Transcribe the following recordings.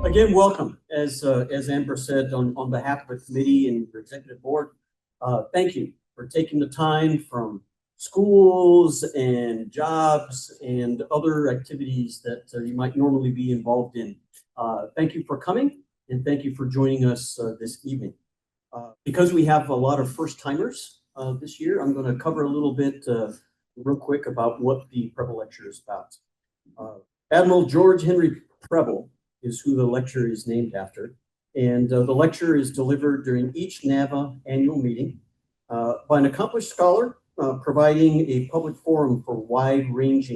Again, welcome. As Amber said, on behalf of the committee and the executive board, thank you for taking the time from schools and jobs and other activities that you might normally be involved in. Thank you for coming, and thank you for joining us this evening. Because we have a lot of first-timers this year, I'm going to cover a little bit real quick about what the Preble lecture is about. Admiral George Henry Preble is who the lecture is named after. And the lecture is delivered during each NAVA annual meeting by an accomplished scholar providing a public forum for a wide range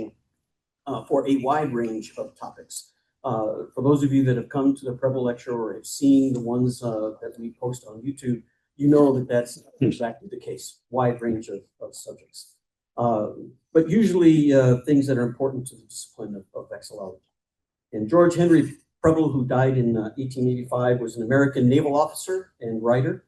of topics. For those of you that have come to the Preble lecture or have seen the ones that we post on YouTube, you know that that's exactly the case, wide range of subjects. But usually things that are important to the discipline of vexillology. And George Henry Preble, who died in 1885, was an American naval officer and writer,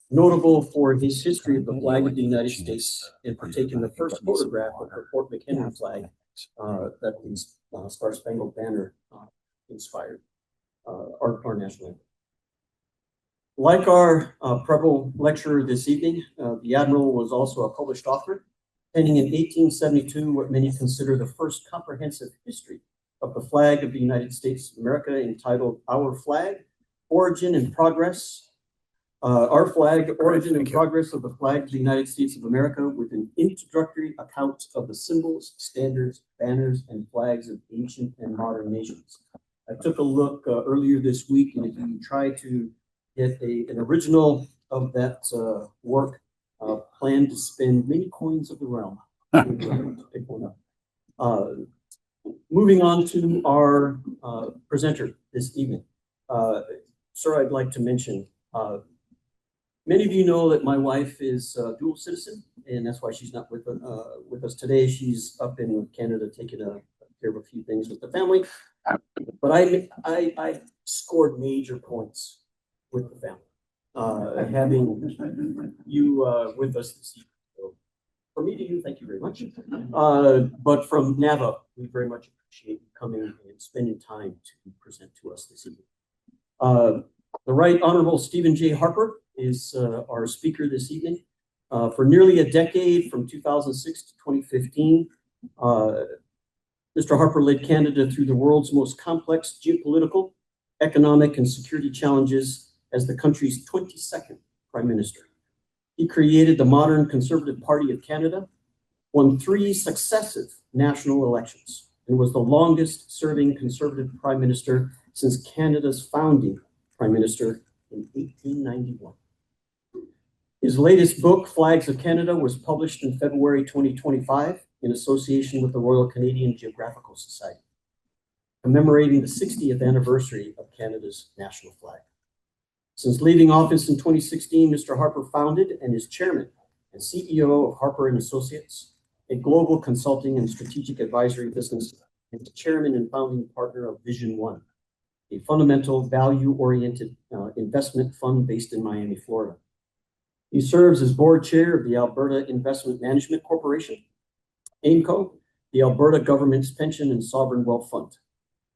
notable for his history of the flag of the United States and for taking the first photograph of the Fort McHenry flag that the Star Spangled Banner inspired our national anthem. Like our Preble lecturer this evening, the Admiral was also a published author, penning in 1872 what many consider the first comprehensive history of the flag of the United States of America, entitled Our Flag, Origin and Progress. Our Flag, Origin and Progress of the Flag of the United States of America, with an introductory account of the symbols, standards, banners, and flags of ancient and modern nations. I took a look earlier this week, and if you try to get an original of that work, plan to spend many coins of the realm. Pick one up. Moving on to our presenter this evening. Sir, I'd like to mention, many of you know that my wife is a dual citizen, and that's why she's not with us today. She's up in Canada taking care of a few things with the family. But I scored major points with the family, having you with us this evening. For me to you, thank you very much. But from NAVA, we very much appreciate you coming and spending time to present to us this evening. The Right Honorable Stephen J. Harper is our speaker this evening. For nearly a decade, from 2006 to 2015, Mr. Harper led Canada through the world's most complex geopolitical, economic, and security challenges as the country's 22nd Prime Minister. He created the modern Conservative Party of Canada, won 3 successive national elections, and was the longest serving Conservative Prime Minister since Canada's founding Prime Minister in 1891. His latest book, Flags of Canada, was published in February 2025 in association with the Royal Canadian Geographical Society, commemorating the 60th anniversary of Canada's national flag. Since leaving office in 2016, Mr. Harper founded and is chairman and CEO of Harper & Associates, a global consulting and strategic advisory business, and the chairman and founding partner of Vision One, a fundamental value-oriented investment fund based in Miami, Florida. He serves as board chair of the Alberta Investment Management Corporation, AIMCO, the Alberta Government's Pension and Sovereign Wealth Fund.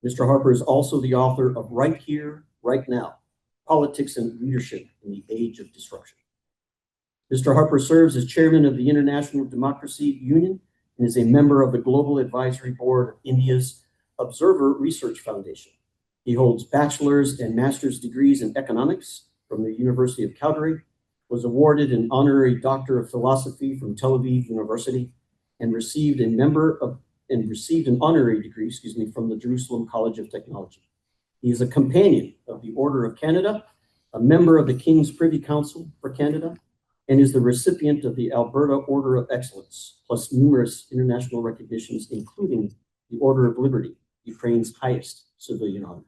Mr. Harper is also the author of Right Here, Right Now, Politics and Leadership in the Age of Disruption. Mr. Harper serves as chairman of the International Democracy Union and is a member of the Global Advisory Board of India's Observer Research Foundation. He holds bachelor's and master's degrees in economics from the University of Calgary, was awarded an honorary Doctor of Philosophy from Tel Aviv University, and received an honorary degree, from the Jerusalem College of Technology. He is a companion of the Order of Canada, a member of the King's Privy Council for Canada, and is the recipient of the Alberta Order of Excellence, plus numerous international recognitions, including the Order of Liberty, Ukraine's highest civilian honor.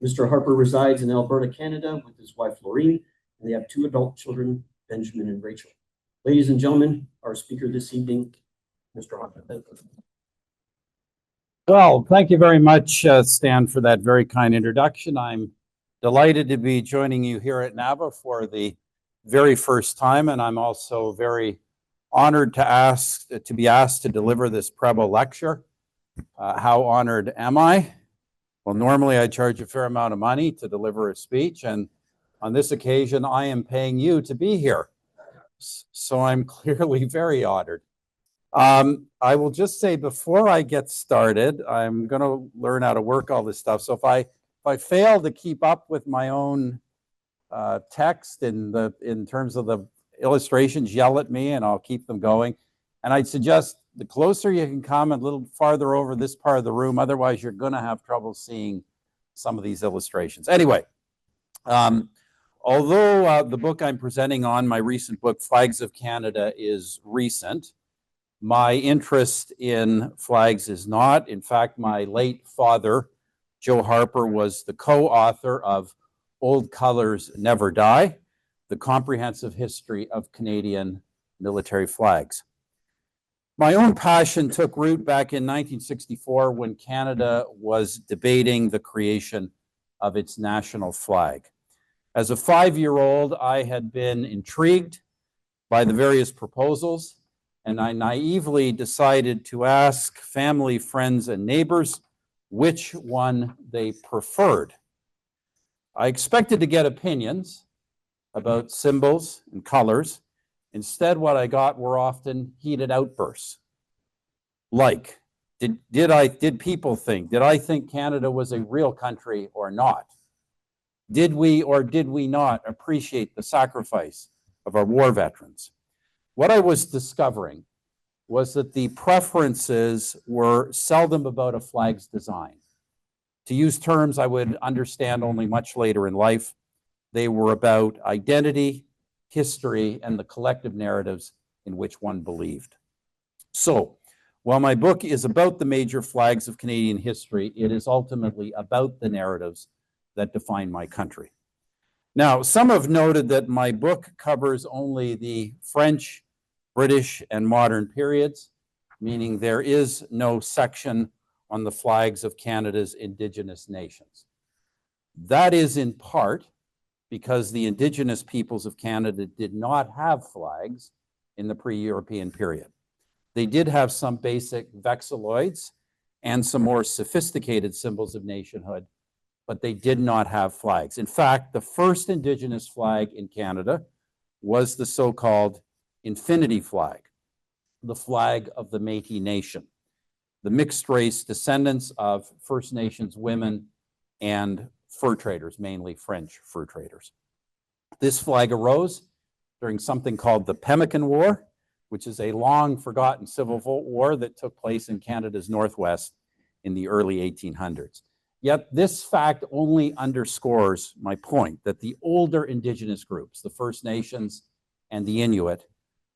Mr. Harper resides in Alberta, Canada, with his wife, Laureen, and they have 2 adult children, Benjamin and Rachel. Ladies and gentlemen, our speaker this evening, Mr. Harper. Thank you. Well, thank you very much, Stan, for that very kind introduction. I'm delighted to be joining you here at NAVA for the very first time, and I'm also very honored to be asked to deliver this Preble lecture. How honored am I? Well, normally I charge a fair amount of money to deliver a speech, and on this occasion, I am paying you to be here. So I'm clearly very honored. I will just say before I get started, I'm going to learn how to work all this stuff. So if I fail to keep up with my own text in terms of the illustrations, yell at me and I'll keep them going. And I'd suggest the closer you can come, a little farther over this part of the room. Otherwise, you're going to have trouble seeing some of these illustrations. Anyway, although the book I'm presenting on, my recent book, Flags of Canada, is recent, my interest in flags is not. In fact, my late father, Joe Harper, was the co-author of Old Colors Never Die, the comprehensive history of Canadian military flags. My own passion took root back in 1964 when Canada was debating the creation of its national flag. As a 5-year-old, I had been intrigued by the various proposals, and I naively decided to ask family, friends, and neighbors which one they preferred. I expected to get opinions about symbols and colors. Instead, what I got were often heated outbursts. Like, did people think, did I think Canada was a real country or not? Did we or did we not appreciate the sacrifice of our war veterans? What I was discovering was that the preferences were seldom about a flag's design. To use terms I would understand only much later in life, they were about identity, history, and the collective narratives in which one believed. So, while my book is about the major flags of Canadian history, it is ultimately about the narratives that define my country. Now, some have noted that my book covers only the French, British, and modern periods, meaning there is no section on the flags of Canada's Indigenous nations. That is in part because the Indigenous peoples of Canada did not have flags in the pre-European period. They did have some basic vexilloids and some more sophisticated symbols of nationhood, but they did not have flags. In fact, the first Indigenous flag in Canada was the so-called infinity flag, the flag of the Métis Nation, the mixed race descendants of First Nations women and fur traders, mainly French fur traders. This flag arose during something called the Pemmican War, which is a long forgotten civil war that took place in Canada's Northwest in the early 1800s. Yet this fact only underscores my point that the older Indigenous groups, the First Nations and the Inuit,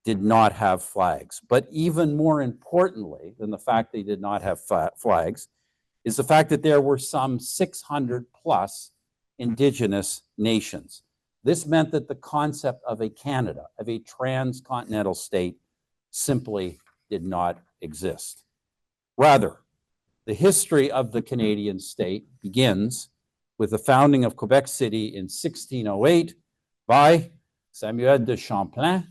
did not have flags. But even more importantly than the fact they did not have flags is the fact that there were some 600 plus Indigenous nations. This meant that the concept of a Canada, of a transcontinental state, simply did not exist. Rather, the history of the Canadian state begins with the founding of Quebec City in 1608 by Samuel de Champlain.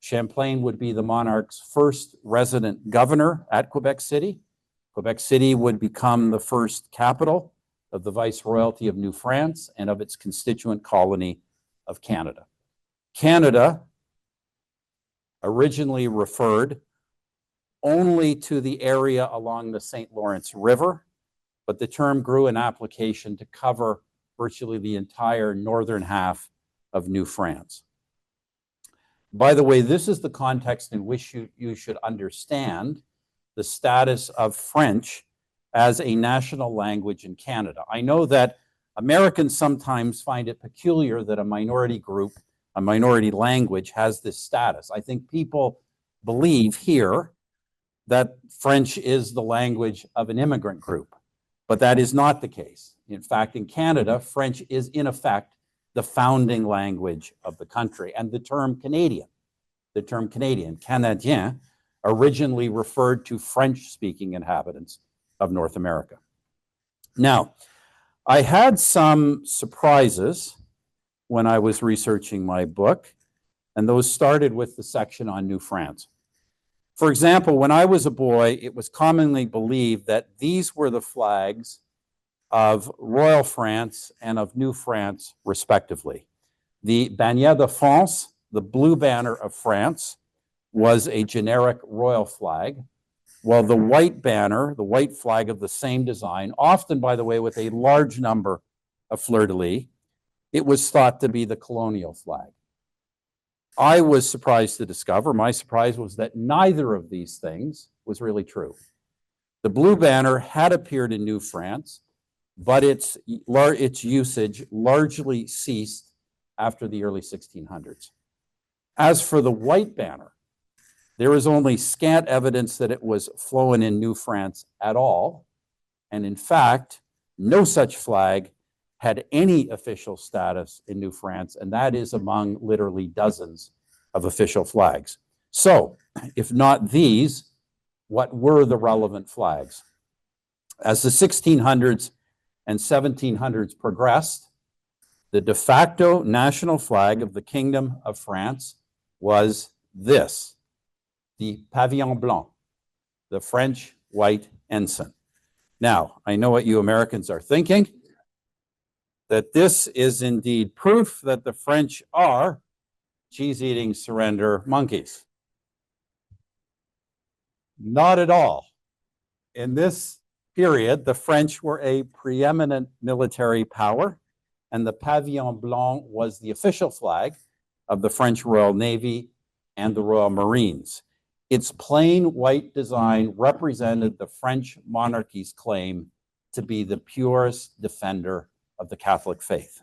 Champlain would be the monarch's first resident governor at Quebec City. Quebec City would become the first capital of the Viceroyalty of New France and of its constituent colony of Canada. Canada originally referred only to the area along the St. Lawrence River, but the term grew in application to cover virtually the entire northern half of New France. By the way, this is the context in which you should understand the status of French as a national language in Canada. I know that Americans sometimes find it peculiar that a minority group, a minority language has this status. I think people believe here that French is the language of an immigrant group, but that is not the case. In fact, in Canada, French is in effect the founding language of the country. And the term Canadien, Canadien, originally referred to French-speaking inhabitants of North America. Now, I had some surprises when I was researching my book, and those started with the section on New France. For example, when I was a boy, it was commonly believed that these were the flags of Royal France and of New France, respectively. The Bannière de France, the blue banner of France, was a generic royal flag, while the white banner, the white flag of the same design, often, by the way, with a large number of fleur-de-lis, it was thought to be the colonial flag. I was surprised to discover, my surprise was that neither of these things was really true. The blue banner had appeared in New France, but its usage largely ceased after the early 1600s. As for the white banner, there is only scant evidence that it was flown in New France at all, and in fact, no such flag had any official status in New France, and that is among literally dozens of official flags. So, if not these, what were the relevant flags? As the 1600s and 1700s progressed, the de facto national flag of the Kingdom of France was this, the pavillon blanc, the French white ensign. Now, I know what you Americans are thinking, that this is indeed proof that the French are cheese-eating surrender monkeys. Not at all. In this period, the French were a preeminent military power, and the pavillon blanc was the official flag of the French Royal Navy and the Royal Marines. Its plain white design represented the French monarchy's claim to be the purest defender of the Catholic faith.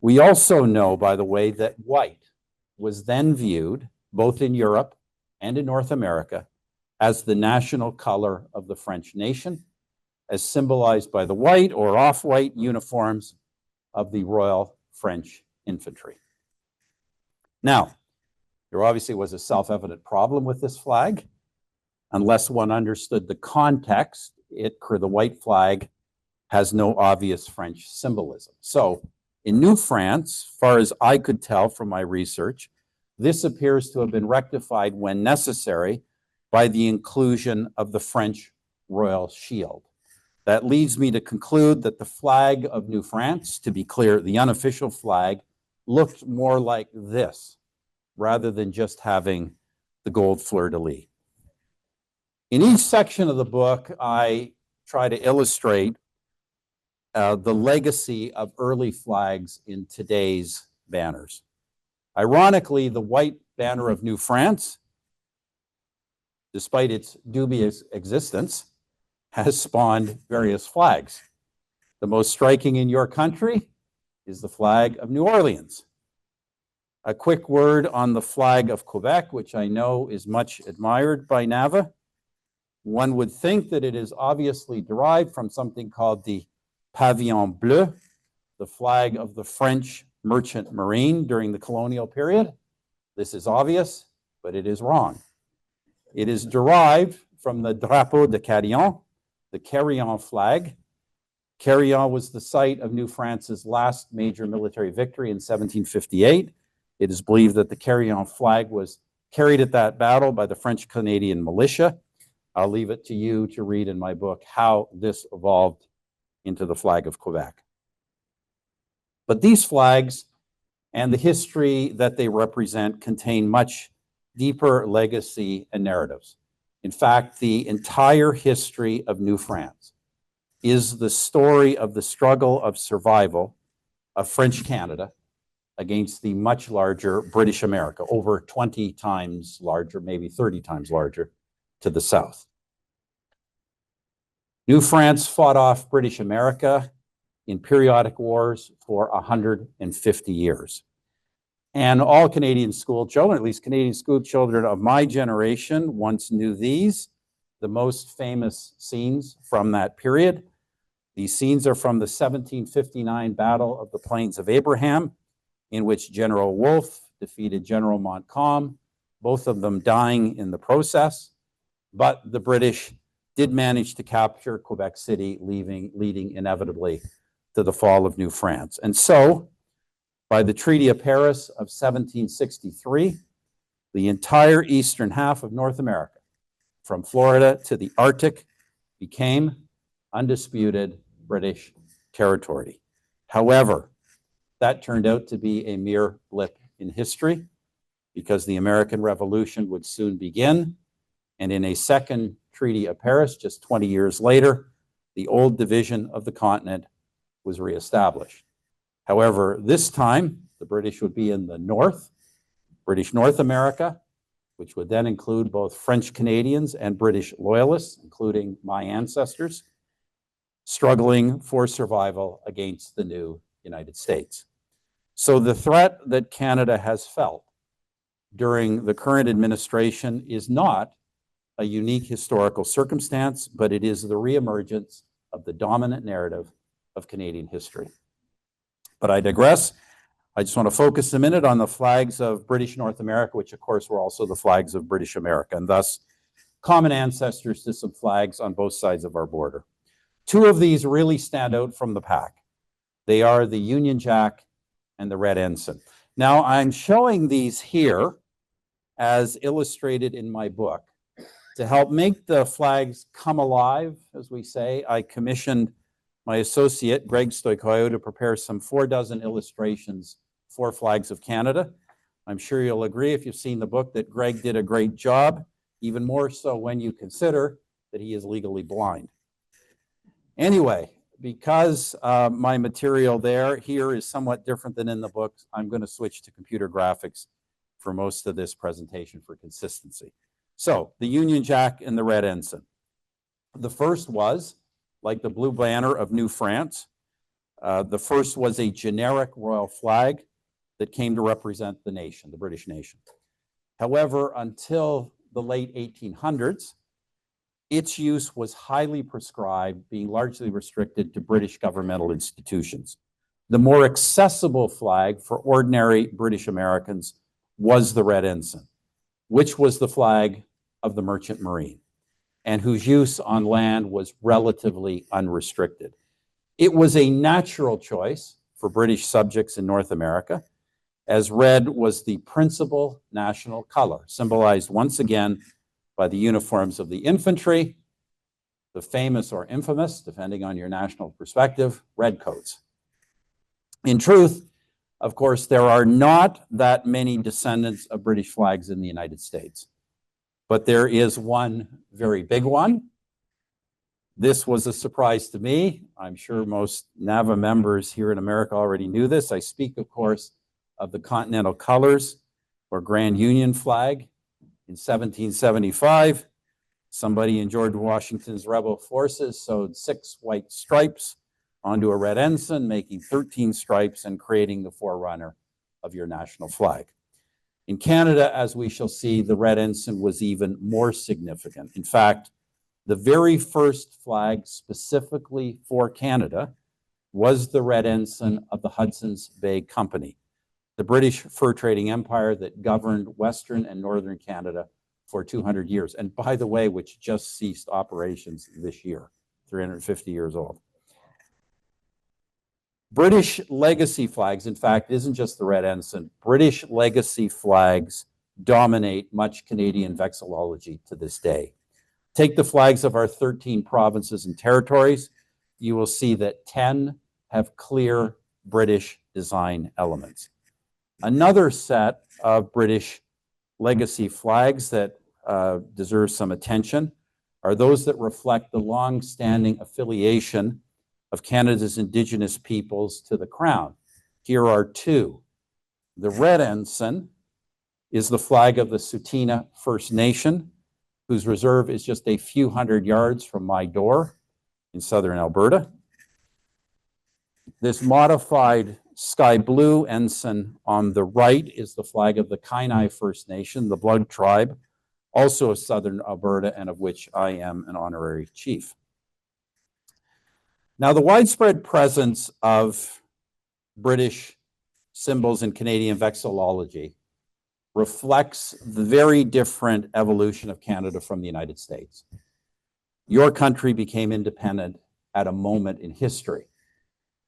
We also know, by the way, that white was then viewed, both in Europe and in North America, as the national color of the French nation, as symbolized by the white or off-white uniforms of the Royal French Infantry. Now, there obviously was a self-evident problem with this flag. Unless one understood the context, the white flag has no obvious French symbolism. So, in New France, as far as I could tell from my research, this appears to have been rectified when necessary by the inclusion of the French royal shield. That leads me to conclude that the flag of New France, to be clear, the unofficial flag, looked more like this, rather than just having the gold fleur-de-lis. In each section of the book, I try to illustrate the legacy of early flags in today's banners. Ironically, the white banner of New France, despite its dubious existence, has spawned various flags. The most striking in your country is the flag of New Orleans. A quick word on the flag of Quebec, which I know is much admired by NAVA. One would think that it is obviously derived from something called the Pavillon Bleu, the flag of the French merchant marine during the colonial period. This is obvious, but it is wrong. It is derived from the Drapeau de Carillon, the Carillon flag. Carillon was the site of New France's last major military victory in 1758. It is believed that the Carillon flag was carried at that battle by the French-Canadian militia. I'll leave it to you to read in my book how this evolved into the flag of Quebec. But these flags and the history that they represent contain much deeper legacy and narratives. In fact, the entire history of New France is the story of the struggle of survival of French Canada against the much larger British America, over 20 times larger, maybe 30 times larger, to the south. New France fought off British America in periodic wars for 150 years. And all Canadian school children, at least Canadian school children of my generation, once knew these, the most famous scenes from that period. These scenes are from the 1759 Battle of the Plains of Abraham, in which General Wolfe defeated General Montcalm, both of them dying in the process. But the British did manage to capture Quebec City, leading inevitably to the fall of New France. And so, by the Treaty of Paris of 1763, the entire eastern half of North America, from Florida to the Arctic, became undisputed British territory. However, that turned out to be a mere blip in history because the American Revolution would soon begin, and in a second Treaty of Paris, just 20 years later, the old division of the continent was reestablished. However, this time, the British would be in the north, British North America, which would then include both French Canadians and British loyalists, including my ancestors, struggling for survival against the new United States. So the threat that Canada has felt during the current administration is not a unique historical circumstance, but it is the reemergence of the dominant narrative of Canadian history. But I digress. I just want to focus a minute on the flags of British North America, which of course were also the flags of British America, and thus common ancestors to some flags on both sides of our border. Two of these really stand out from the pack. They are the Union Jack and the Red Ensign. Now, I'm showing these here as illustrated in my book. To help make the flags come alive, as we say, I commissioned my associate, Greg Stoikoyo, to prepare some 4 illustrations for flags of Canada. I'm sure you'll agree, if you've seen the book, that Greg did a great job, even more so when you consider that he is legally blind. Anyway, because my material here is somewhat different than in the book, I'm going to switch to computer graphics for most of this presentation for consistency. So, the Union Jack and the Red Ensign. The first was, like the blue banner of New France, the first was a generic royal flag that came to represent the nation, the British nation. However, until the late 1800s, its use was highly prescribed, being largely restricted to British governmental institutions. The more accessible flag for ordinary British Americans was the Red Ensign, which was the flag of the Merchant Marine, and whose use on land was relatively unrestricted. It was a natural choice for British subjects in North America, as red was the principal national color, symbolized once again by the uniforms of the infantry, the famous or infamous, depending on your national perspective, redcoats. In truth, of course, there are not that many descendants of British flags in the United States. But there is one very big one. This was a surprise to me. I'm sure most NAVA members here in America already knew this. I speak, of course, of the Continental Colors or Grand Union flag. In 1775, somebody in George Washington's rebel forces sewed 6 white stripes onto a red ensign, making 13 stripes and creating the forerunner of your national flag. In Canada, as we shall see, the red ensign was even more significant. In fact, the very first flag specifically for Canada was the red ensign of the Hudson's Bay Company, the British fur trading empire that governed Western and Northern Canada for 200 years. And by the way, which just ceased operations this year, 350 years old. British legacy flags, in fact, isn't just the red ensign. British legacy flags dominate much Canadian vexillology to this day. Take the flags of our 13 provinces and territories. You will see that 10 have clear British design elements. Another set of British legacy flags that deserve some attention are those that reflect the long-standing affiliation of Canada's Indigenous peoples to the Crown. Here are 2. The red ensign is the flag of the Tsuut'ina First Nation, whose reserve is just a few hundred yards from my door in southern Alberta. This modified sky blue ensign on the right is the flag of the Kainai First Nation, the Blood tribe, also of southern Alberta, and of which I am an honorary chief. Now, the widespread presence of British symbols in Canadian vexillology reflects the very different evolution of Canada from the United States. Your country became independent at a moment in history.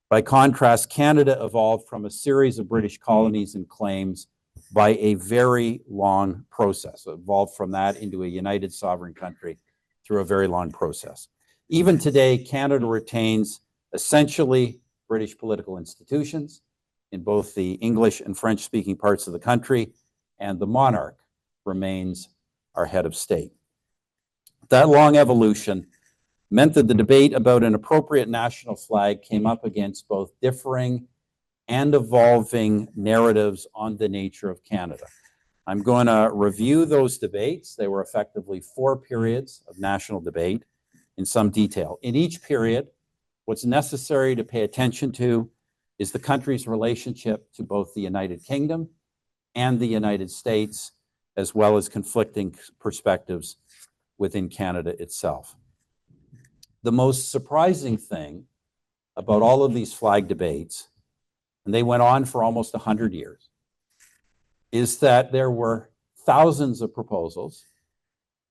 By contrast, Canada evolved from a series of British colonies and claims by a very long process. It evolved from that into a united sovereign country through a very long process. Even today, Canada retains essentially British political institutions in both the English and French-speaking parts of the country, and the monarch remains our head of state. That long evolution meant that the debate about an appropriate national flag came up against both differing and evolving narratives on the nature of Canada. I'm going to review those debates. They were effectively 4 periods of national debate in some detail. In each period, what's necessary to pay attention to is the country's relationship to both the United Kingdom and the United States, as well as conflicting perspectives within Canada itself. The most surprising thing about all of these flag debates, and they went on for almost 100 years, is that there were thousands of proposals,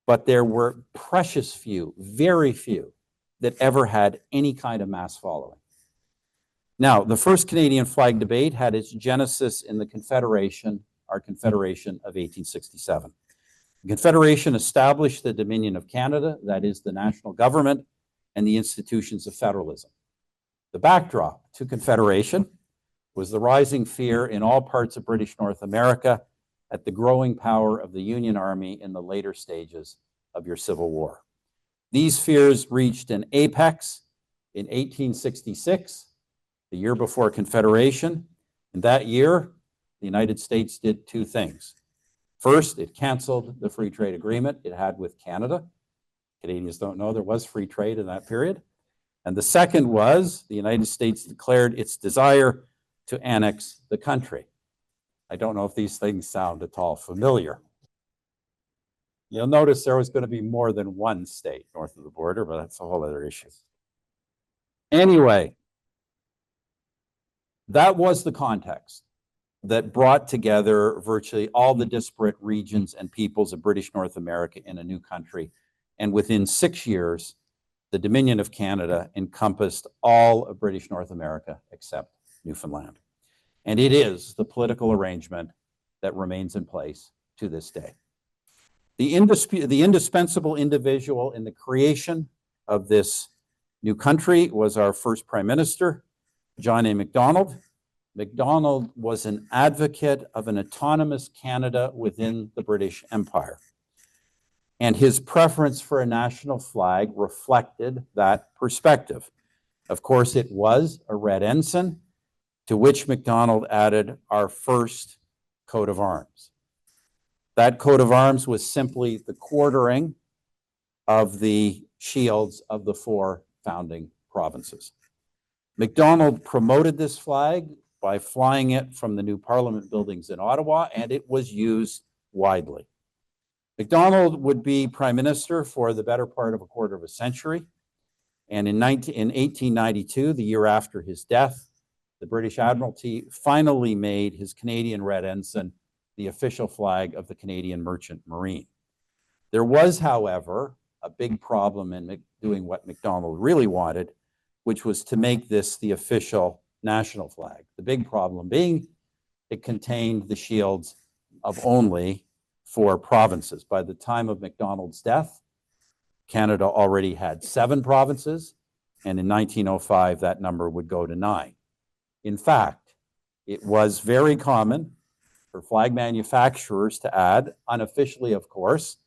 but there were precious few, very few, that ever had any kind of mass following. Now, the first Canadian flag debate had its genesis in the Confederation, our Confederation of 1867. The Confederation established the Dominion of Canada, that is the national government, and the institutions of federalism. The backdrop to Confederation was the rising fear in all parts of British North America at the growing power of the Union Army in the later stages of your Civil War. These fears reached an apex in 1866, the year before Confederation. In that year, the United States did 2 things. First, it canceled the free trade agreement it had with Canada. Canadians don't know there was free trade in that period. And the second was the United States declared its desire to annex the country. I don't know if these things sound at all familiar. You'll notice there was going to be more than one state north of the border, but that's a whole other issue. Anyway, that was the context that brought together virtually all the disparate regions and peoples of British North America in a new country. And within 6 years, the Dominion of Canada encompassed all of British North America except Newfoundland. And it is the political arrangement that remains in place to this day. The indispensable individual in the creation of this new country was our first Prime Minister, John A. Macdonald. Macdonald was an advocate of an autonomous Canada within the British Empire. And his preference for a national flag reflected that perspective. Of course, it was a red ensign, to which Macdonald added our first coat of arms. That coat of arms was simply the quartering of the shields of the 4 founding provinces. Macdonald promoted this flag by flying it from the new Parliament buildings in Ottawa, and it was used widely. Macdonald would be Prime Minister for the better part of a quarter of a century, and in 1892, the year after his death, the British Admiralty finally made his Canadian red ensign the official flag of the Canadian Merchant Marine. There was, however, a big problem in doing what Macdonald really wanted, which was to make this the official national flag. The big problem being it contained the shields of only 4 provinces. By the time of Macdonald's death, Canada already had 7 provinces, and in 1905, that number would go to 9. In fact, it was very common for flag manufacturers to add, unofficially of course,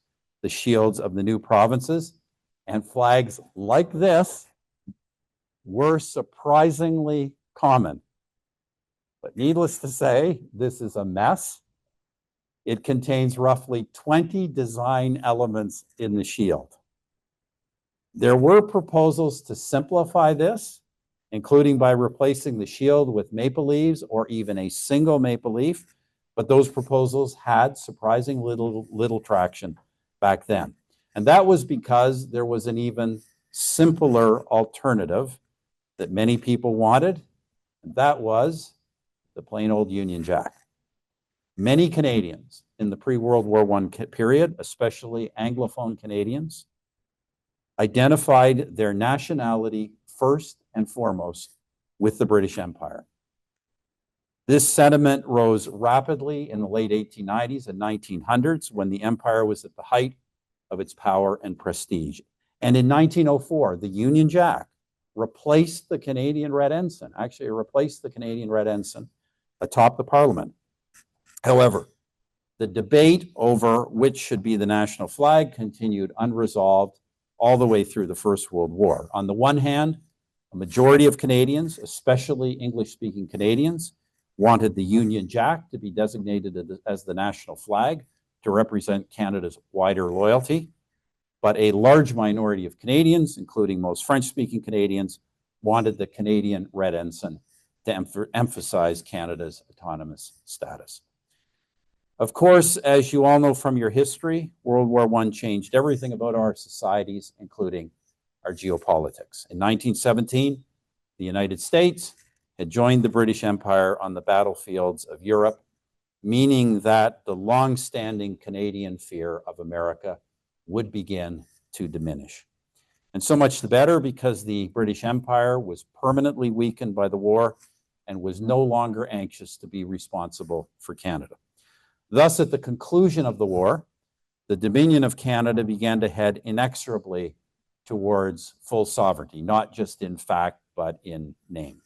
the shields of the new provinces, and flags like this were surprisingly common. But needless to say, this is a mess. It contains roughly 20 design elements in the shield. There were proposals to simplify this, including by replacing the shield with maple leaves or even a single maple leaf, but those proposals had surprising little traction back then. And that was because there was an even simpler alternative that many people wanted, and that was the plain old Union Jack. Many Canadians in the pre-World War I period, especially Anglophone Canadians, identified their nationality first and foremost with the British Empire. This sentiment rose rapidly in the late 1890s and 1900s when the empire was at the height of its power and prestige. And in 1904, the Union Jack replaced the Canadian red ensign. Actually, it replaced the Canadian red ensign atop the Parliament. However, the debate over which should be the national flag continued unresolved all the way through the First World War. On the one hand, a majority of Canadians, especially English-speaking Canadians, wanted the Union Jack to be designated as the national flag to represent Canada's wider loyalty. But a large minority of Canadians, including most French-speaking Canadians, wanted the Canadian red ensign to emphasize Canada's autonomous status. Of course, as you all know from your history, World War I changed everything about our societies, including our geopolitics. In 1917, the United States had joined the British Empire on the battlefields of Europe, meaning that the long-standing Canadian fear of America would begin to diminish. And so much the better, because the British Empire was permanently weakened by the war and was no longer anxious to be responsible for Canada. Thus, at the conclusion of the war, the Dominion of Canada began to head inexorably towards full sovereignty, not just in fact, but in name.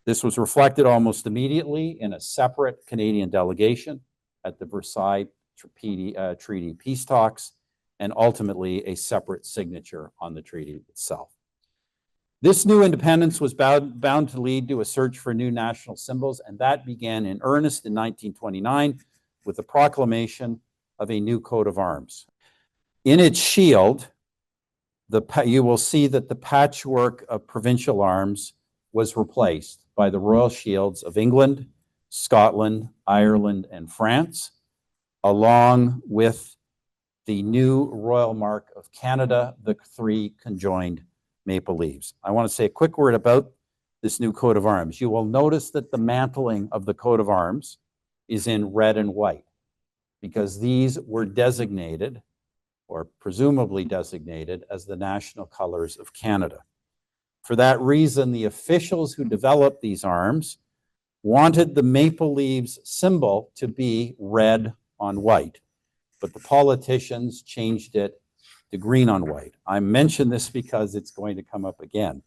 This was reflected almost immediately in a separate Canadian delegation at the Versailles Treaty peace talks, and ultimately a separate signature on the treaty itself. This new independence was bound to lead to a search for new national symbols, and that began in earnest in 1929 with the proclamation of a new coat of arms. In its shield, you will see that the patchwork of provincial arms was replaced by the royal shields of England, Scotland, Ireland, and France, along with the new royal mark of Canada, the 3 conjoined maple leaves. I want to say a quick word about this new coat of arms. You will notice that the mantling of the coat of arms is in red and white, because these were designated, or presumably designated, as the national colors of Canada. For that reason, the officials who developed these arms wanted the maple leaves symbol to be red on white, but the politicians changed it to green on white. I mention this because it's going to come up again.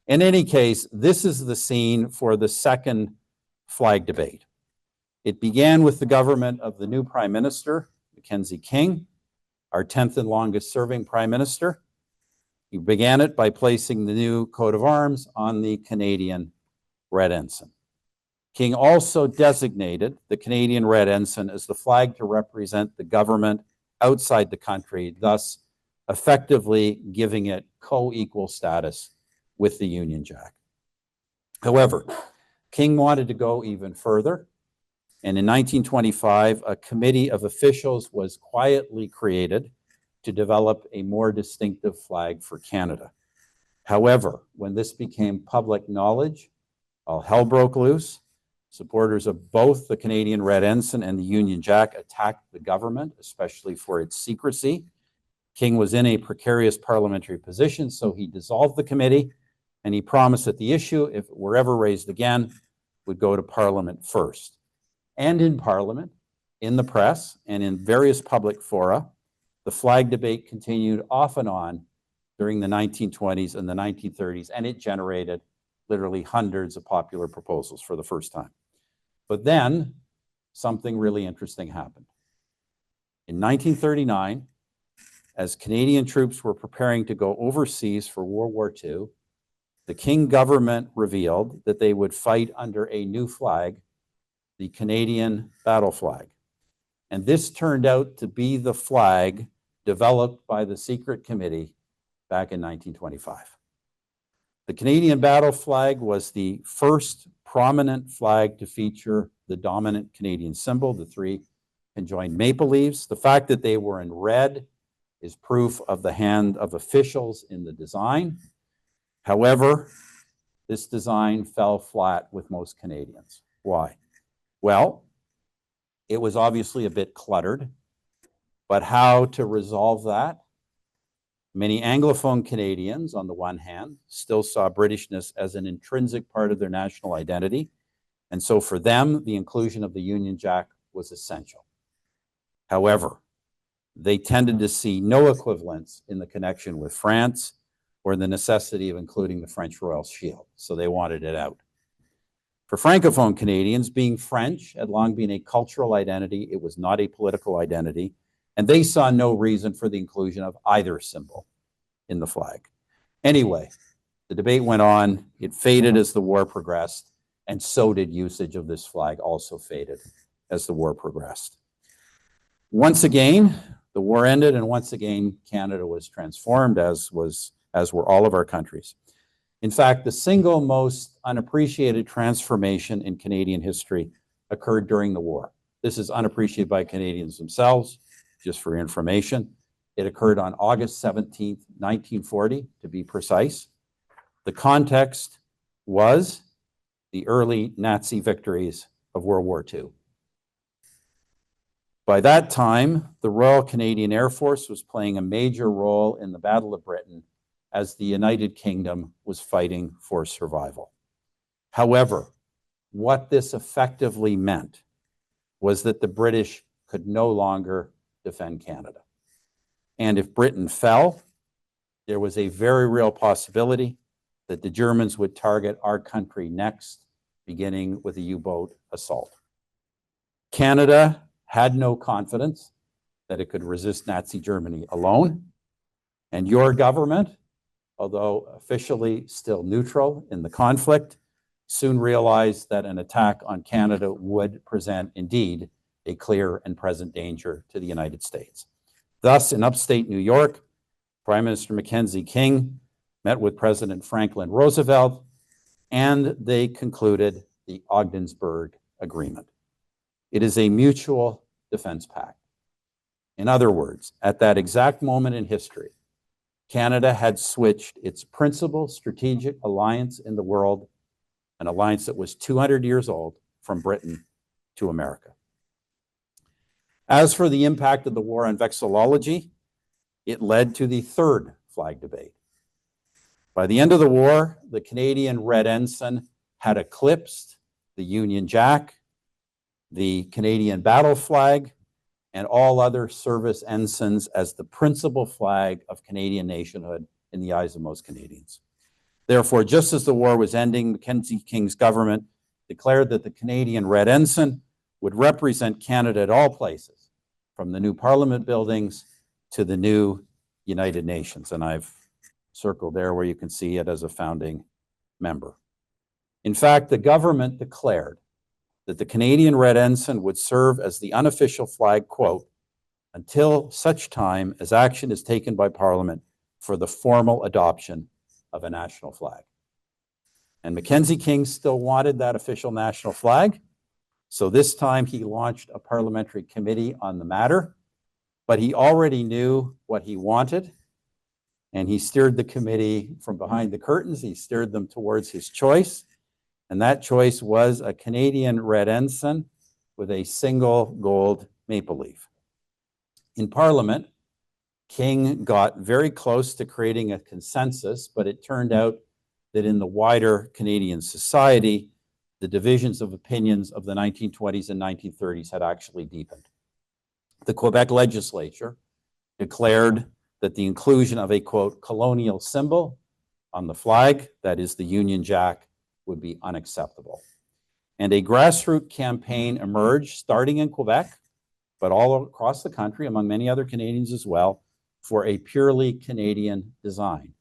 In any case, this is the scene for the second flag debate. It began with the government of the new Prime Minister, Mackenzie King, our 10th and longest serving Prime Minister. He began it by placing the new coat of arms on the Canadian red ensign. King also designated the Canadian red ensign as the flag to represent the government outside the country, thus effectively giving it co-equal status with the Union Jack. However, King wanted to go even further, and in 1925, a committee of officials was quietly created to develop a more distinctive flag for Canada. However, when this became public knowledge, all hell broke loose. Supporters of both the Canadian red ensign and the Union Jack attacked the government, especially for its secrecy. King was in a precarious parliamentary position, so he dissolved the committee, and he promised that the issue, if it were ever raised again, would go to Parliament first. And in Parliament, in the press, and in various public fora, the flag debate continued off and on during the 1920s and the 1930s, and it generated literally hundreds of popular proposals for the first time. But then something really interesting happened. In 1939, as Canadian troops were preparing to go overseas for World War II, the King government revealed that they would fight under a new flag, the Canadian battle flag. And this turned out to be the flag developed by the secret committee back in 1925. The Canadian battle flag was the first prominent flag to feature the dominant Canadian symbol, the 3 conjoined maple leaves. The fact that they were in red is proof of the hand of officials in the design. However, this design fell flat with most Canadians. Why? Well, it was obviously a bit cluttered, but how to resolve that? Many Anglophone Canadians, on the one hand, still saw Britishness as an intrinsic part of their national identity, and so for them, the inclusion of the Union Jack was essential. However, they tended to see no equivalence in the connection with France or the necessity of including the French royal shield. So they wanted it out. For Francophone Canadians, being French had long been a cultural identity. It was not a political identity. And they saw no reason for the inclusion of either symbol in the flag. Anyway, the debate went on. It faded as the war progressed, and so did usage of this flag, also faded as the war progressed. Once again, the war ended, and once again, Canada was transformed, as were all of our countries. In fact, the single most unappreciated transformation in Canadian history occurred during the war. This is unappreciated by Canadians themselves, just for information. It occurred on August 17th, 1940, to be precise. The context was the early Nazi victories of World War II. By that time, the Royal Canadian Air Force was playing a major role in the Battle of Britain as the United Kingdom was fighting for survival. However, what this effectively meant was that the British could no longer defend Canada. And if Britain fell, there was a very real possibility that the Germans would target our country next, beginning with a U-boat assault. Canada had no confidence that it could resist Nazi Germany alone. And your government, although officially still neutral in the conflict, soon realized that an attack on Canada would present indeed a clear and present danger to the United States. Thus, in upstate New York, Prime Minister Mackenzie King met with President Franklin Roosevelt, and they concluded the Ogdensburg Agreement. It is a mutual defense pact. In other words, at that exact moment in history, Canada had switched its principal strategic alliance in the world, an alliance that was 200 years old, from Britain to America. As for the impact of the war on vexillology, it led to the third flag debate. By the end of the war, the Canadian Red Ensign had eclipsed the Union Jack, the Canadian battle flag, and all other service ensigns as the principal flag of Canadian nationhood in the eyes of most Canadians. Therefore, just as the war was ending, Mackenzie King's government declared that the Canadian Red Ensign would represent Canada at all places, from the new Parliament buildings to the new United Nations. And I've circled there where you can see it as a founding member. In fact, the government declared that the Canadian Red Ensign would serve as the unofficial flag, quote, until such time as action is taken by Parliament for the formal adoption of a national flag. And Mackenzie King still wanted that official national flag, so this time he launched a parliamentary committee on the matter, but he already knew what he wanted, and he steered the committee from behind the curtains. He steered them towards his choice, and that choice was a Canadian Red Ensign with a single gold maple leaf. In Parliament, King got very close to creating a consensus, but it turned out that in the wider Canadian society, the divisions of opinions of the 1920s and 1930s had actually deepened. The Quebec legislature declared that the inclusion of a, quote, colonial symbol on the flag, that is the Union Jack, would be unacceptable. And a grassroots campaign emerged, starting in Quebec, but all across the country, among many other Canadians as well, for a purely Canadian design.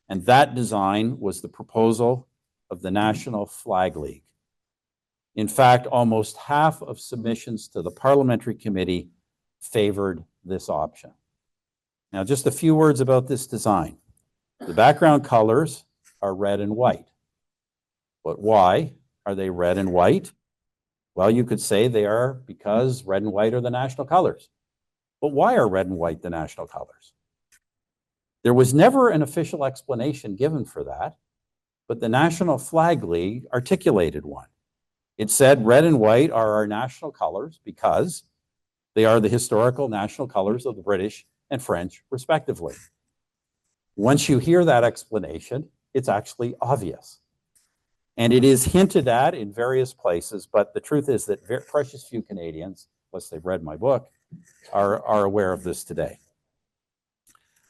And that design was the proposal of the National Flag League. In fact, almost half of submissions to the parliamentary committee favored this option. Now, just a few words about this design. The background colors are red and white. But why are they red and white? Well, you could say they are because red and white are the national colors. But why are red and white the national colors? There was never an official explanation given for that, but the National Flag League articulated one. It said red and white are our national colors because they are the historical national colors of the British and French, respectively. Once you hear that explanation, it's actually obvious. And it is hinted at in various places, but the truth is that precious few Canadians, unless they've read my book, are aware of this today.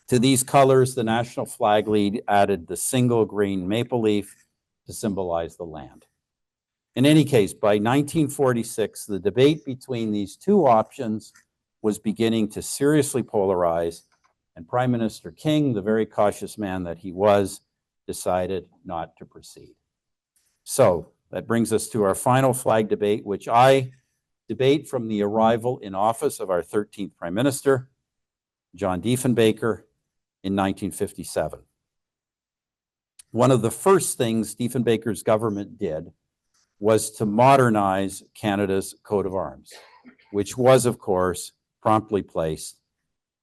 To these colors, the National Flag League added the single green maple leaf to symbolize the land. In any case, by 1946, the debate between these two options was beginning to seriously polarize, and Prime Minister King, the very cautious man that he was, decided not to proceed. So that brings us to our final flag debate, which I debate from the arrival in office of our 13th Prime Minister, John Diefenbaker, in 1957. One of the first things Diefenbaker's government did was to modernize Canada's coat of arms, which was, of course, promptly placed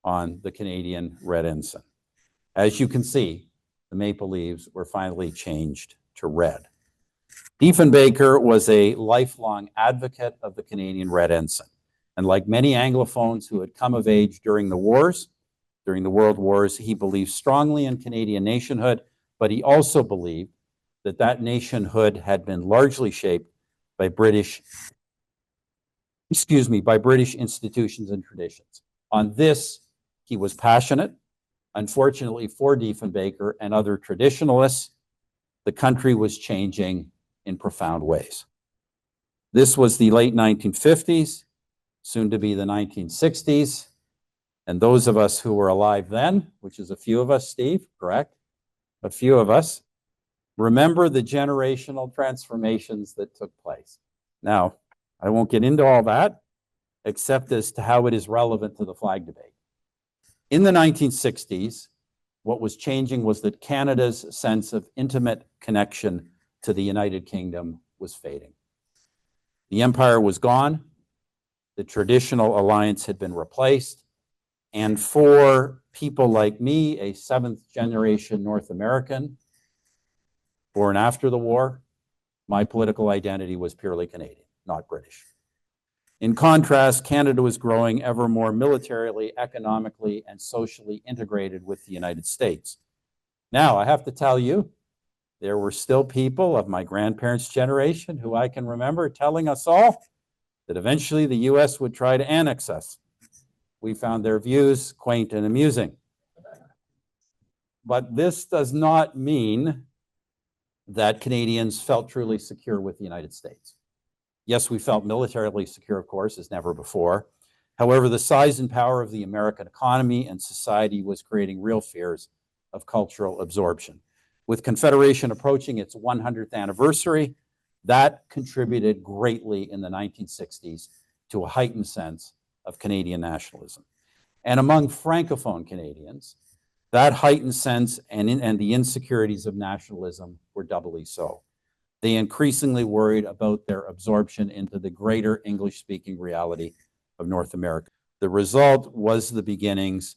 on the Canadian red ensign. As you can see, the maple leaves were finally changed to red. Diefenbaker was a lifelong advocate of the Canadian red ensign. And like many Anglophones who had come of age during the wars, during the World Wars, he believed strongly in Canadian nationhood, but he also believed that that nationhood had been largely shaped by British institutions and traditions. On this, he was passionate. Unfortunately for Diefenbaker and other traditionalists, the country was changing in profound ways. This was the late 1950s, soon to be the 1960s. And those of us who were alive then, which is a few of us, Steve, correct? A few of us, remember the generational transformations that took place. Now, I won't get into all that, except as to how it is relevant to the flag debate. In the 1960s, what was changing was that Canada's sense of intimate connection to the United Kingdom was fading. The empire was gone, the traditional alliance had been replaced, and for people like me, a seventh generation North American, born after the war, my political identity was purely Canadian, not British. In contrast, Canada was growing ever more militarily, economically, and socially integrated with the United States. Now, I have to tell you, there were still people of my grandparents' generation who I can remember telling us all that eventually the US would try to annex us. We found their views quaint and amusing. But this does not mean that Canadians felt truly secure with the United States. Yes, we felt militarily secure, of course, as never before. However, the size and power of the American economy and society was creating real fears of cultural absorption. With Confederation approaching its 100th anniversary, that contributed greatly in the 1960s to a heightened sense of Canadian nationalism. And among Francophone Canadians, that heightened sense and the insecurities of nationalism were doubly so. They increasingly worried about their absorption into the greater English-speaking reality of North America. The result was the beginnings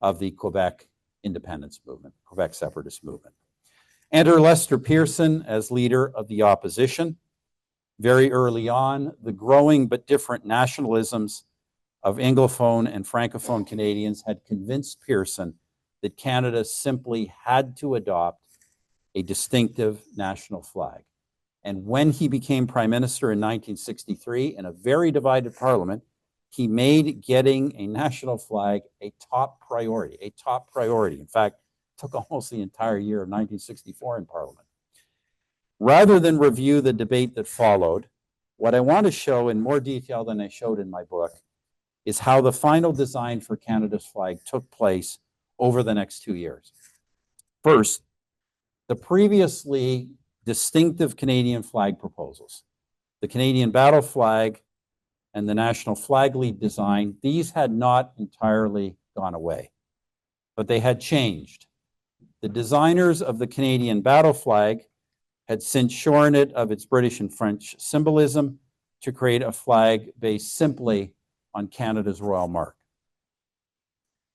of the Quebec independence movement, Quebec separatist movement. Enter Lester Pearson as leader of the opposition. Very early on, the growing but different nationalisms of Anglophone and Francophone Canadians had convinced Pearson that Canada simply had to adopt a distinctive national flag. And when he became Prime Minister in 1963, in a very divided Parliament, he made getting a national flag a top priority, In fact, it took almost the entire year of 1964 in Parliament. Rather than review the debate that followed, what I want to show in more detail than I showed in my book is how the final design for Canada's flag took place over the next 2 years. First, the previously distinctive Canadian flag proposals, the Canadian battle flag and the National Flag League design, these had not entirely gone away, but they had changed. The designers of the Canadian battle flag had since shorn it of its British and French symbolism to create a flag based simply on Canada's royal mark.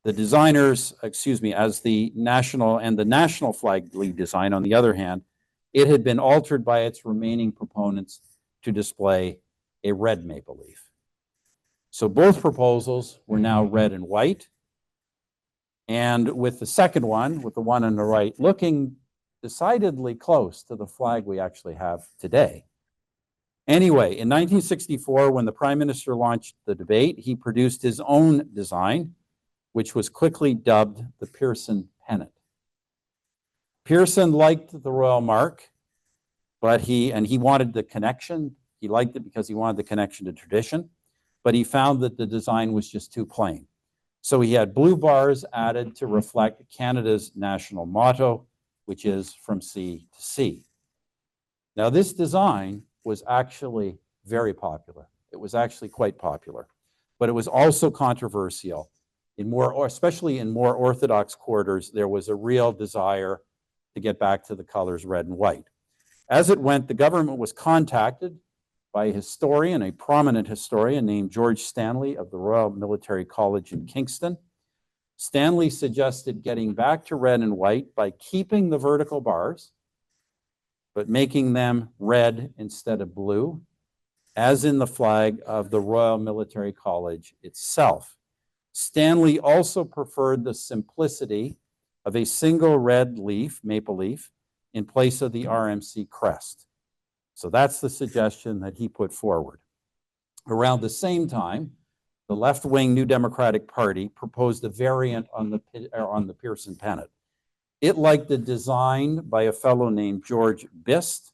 The designers, as the National Flag League design, on the other hand, it had been altered by its remaining proponents to display a red maple leaf. So both proposals were now red and white. And with the second one, with the one on the right, looking decidedly close to the flag we actually have today. Anyway, in 1964, when the Prime Minister launched the debate, he produced his own design, which was quickly dubbed the Pearson pennant. Pearson liked the royal mark, but he wanted the connection. He liked it because he wanted the connection to tradition, but he found that the design was just too plain. So he had blue bars added to reflect Canada's national motto, which is from sea to sea. Now, this design was actually very popular. It was actually quite popular, but it was also controversial. Especially in more orthodox quarters, there was a real desire to get back to the colors red and white. As it went, the government was contacted by a historian, a prominent historian named George Stanley of the Royal Military College in Kingston. Stanley suggested getting back to red and white by keeping the vertical bars, but making them red instead of blue, as in the flag of the Royal Military College itself. Stanley also preferred the simplicity of a single red leaf, maple leaf, in place of the RMC crest. So that's the suggestion that he put forward. Around the same time, the left-wing New Democratic Party proposed a variant on the Pearson pennant. It liked the design by a fellow named George Bist,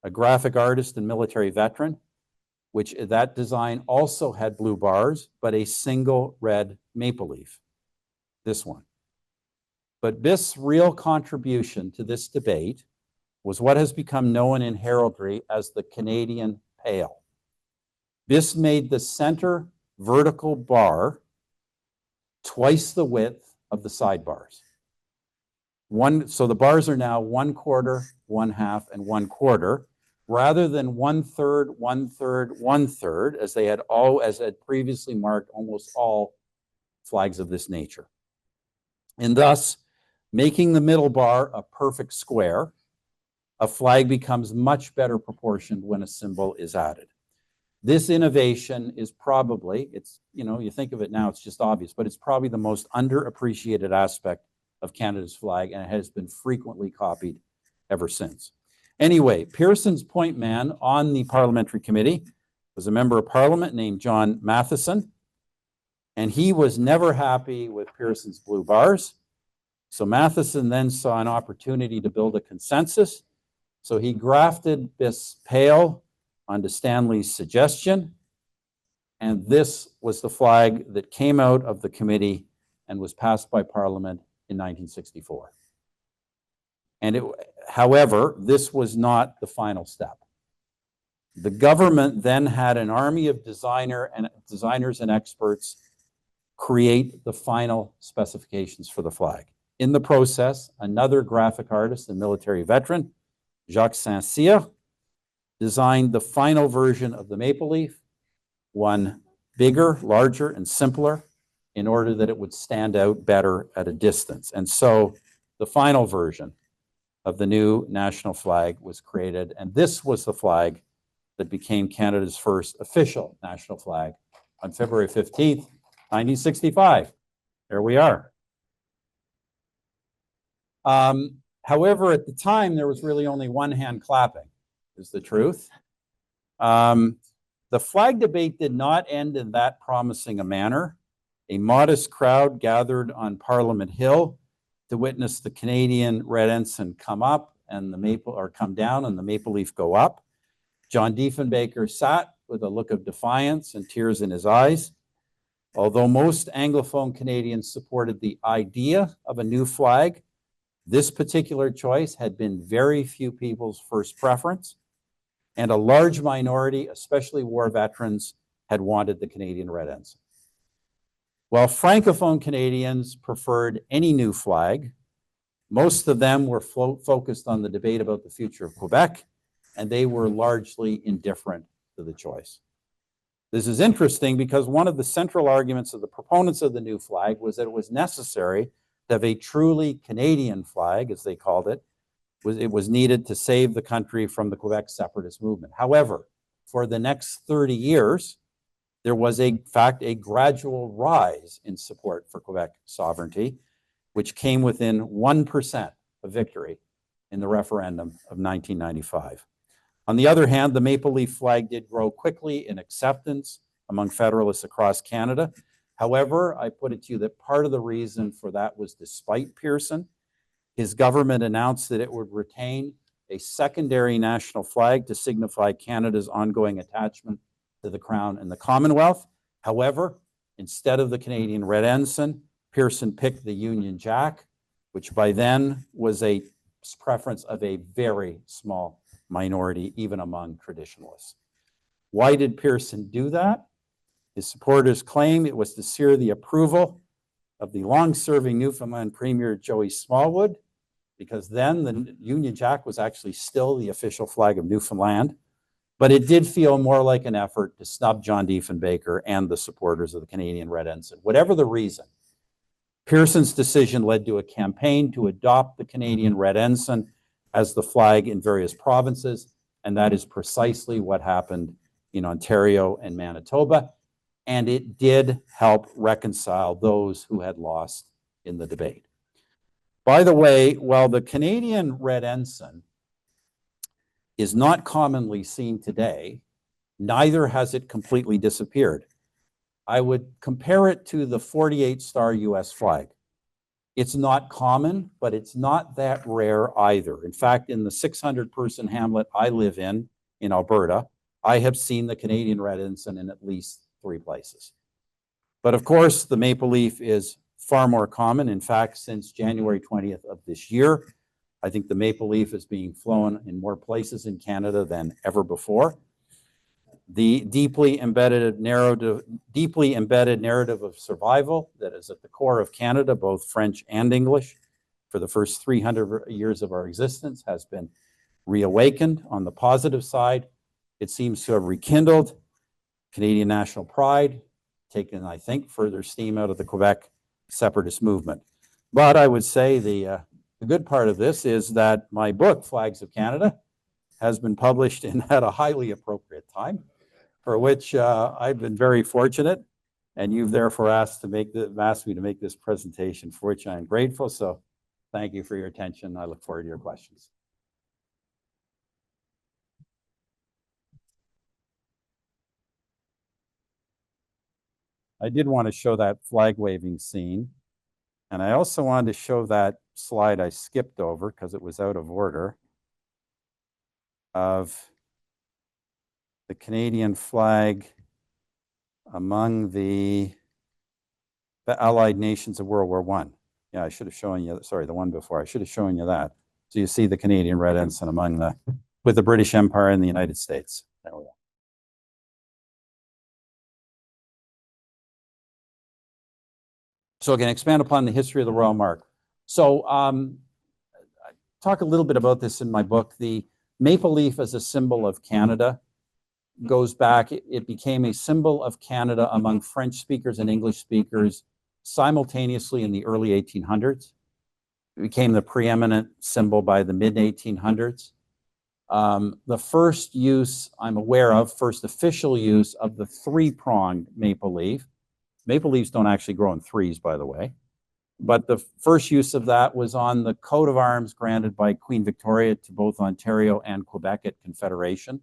a graphic artist and military veteran, which that design also had blue bars, but a single red maple leaf, this one. But Bist's real contribution to this debate was what has become known in heraldry as the Canadian Pale. Bist made the center vertical bar twice the width of the sidebars. So the bars are now 1/4, 1/2, and 1/4, rather than 1/3, 1/3, 1/3, as had previously marked almost all flags of this nature. And thus, making the middle bar a perfect square, a flag becomes much better proportioned when a symbol is added. This innovation is probably, you think of it now, it's just obvious, but it's probably the most underappreciated aspect of Canada's flag, and it has been frequently copied ever since. Anyway, Pearson's point man on the parliamentary committee was a member of parliament named John Matheson, and he was never happy with Pearson's blue bars. So Matheson then saw an opportunity to build a consensus. So he grafted Bist's pale onto Stanley's suggestion, and this was the flag that came out of the committee and was passed by Parliament in 1964. However, this was not the final step. The government then had an army of designers and experts create the final specifications for the flag. In the process, another graphic artist and military veteran, Jacques Saint-Cyr, designed the final version of the maple leaf, one bigger, larger, and simpler, in order that it would stand out better at a distance. And so the final version of the new national flag was created, and this was the flag that became Canada's first official national flag on February 15th, 1965. There we are. However, at the time, there was really only one hand clapping, is the truth. The flag debate did not end in that promising a manner. A modest crowd gathered on Parliament Hill to witness the Canadian red ensign come up and come down and the maple leaf go up. John Diefenbaker sat with a look of defiance and tears in his eyes. Although most Anglophone Canadians supported the idea of a new flag, this particular choice had been very few people's first preference, and a large minority, especially war veterans, had wanted the Canadian red ensign. While Francophone Canadians preferred any new flag, most of them were focused on the debate about the future of Quebec, and they were largely indifferent to the choice. This is interesting because one of the central arguments of the proponents of the new flag was that it was necessary to have a truly Canadian flag, as they called it. It was needed to save the country from the Quebec separatist movement. However, for the next 30 years, there was, in fact, a gradual rise in support for Quebec sovereignty, which came within 1% of victory in the referendum of 1995. On the other hand, the maple leaf flag did grow quickly in acceptance among Federalists across Canada. However, I put it to you that part of the reason for that was despite Pearson, his government announced that it would retain a secondary national flag to signify Canada's ongoing attachment to the Crown and the Commonwealth. However, instead of the Canadian Red Ensign, Pearson picked the Union Jack, which by then was a preference of a very small minority, even among traditionalists. Why did Pearson do that? His supporters claim it was to secure the approval of the long-serving Newfoundland Premier Joey Smallwood, because then the Union Jack was actually still the official flag of Newfoundland, but it did feel more like an effort to snub John Diefenbaker and the supporters of the Canadian Red Ensign. Whatever the reason, Pearson's decision led to a campaign to adopt the Canadian Red Ensign as the flag in various provinces, and that is precisely what happened in Ontario and Manitoba, and it did help reconcile those who had lost in the debate. By the way, while the Canadian Red Ensign is not commonly seen today, neither has it completely disappeared. I would compare it to the 48-star US flag. It's not common, but it's not that rare either. In fact, in the 600-person hamlet I live in Alberta, I have seen the Canadian Red Ensign in at least 3 places. But of course, the maple leaf is far more common. In fact, since January 20th of this year, I think the maple leaf is being flown in more places in Canada than ever before. The deeply embedded narrative of survival that is at the core of Canada, both French and English, for the first 300 years of our existence has been reawakened. On the positive side, it seems to have rekindled Canadian national pride, taken, I think, further steam out of the Quebec separatist movement. But I would say the good part of this is that my book, Flags of Canada, has been published at a highly appropriate time, for which I've been very fortunate, and you've therefore asked me to make this presentation, for which I am grateful. So thank you for your attention. I look forward to your questions. I did want to show that flag waving scene, and I also wanted to show that slide I skipped over because it was out of order, of the Canadian flag among the Allied nations of World War I. Yeah, I should have shown you, sorry, the one before. I should have shown you that. So you see the Canadian Red Ensign with the British Empire and the United States. There we go. So again, expand upon the history of the Royal Mark. So I talk a little bit about this in my book. The maple leaf as a symbol of Canada goes back. It became a symbol of Canada among French speakers and English speakers simultaneously in the early 1800s. It became the preeminent symbol by the mid-1800s. The first use I'm aware of, first official use of the 3-pronged maple leaf. Maple leaves don't actually grow in 3s, by the way. But the first use of that was on the coat of arms granted by Queen Victoria to both Ontario and Quebec at Confederation.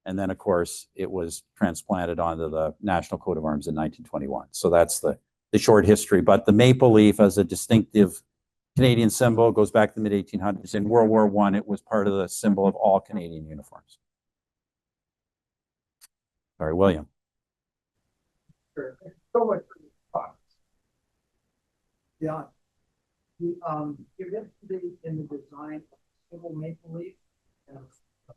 And then, of course, it was transplanted onto the national coat of arms in 1921. So that's the short history. But the maple leaf as a distinctive Canadian symbol goes back to the mid-1800s. In World War I, it was part of the symbol of all Canadian uniforms. Sorry, William. Sure. Thank you so much for your talk. Yeah. You're interested in the design of the civil maple leaf and the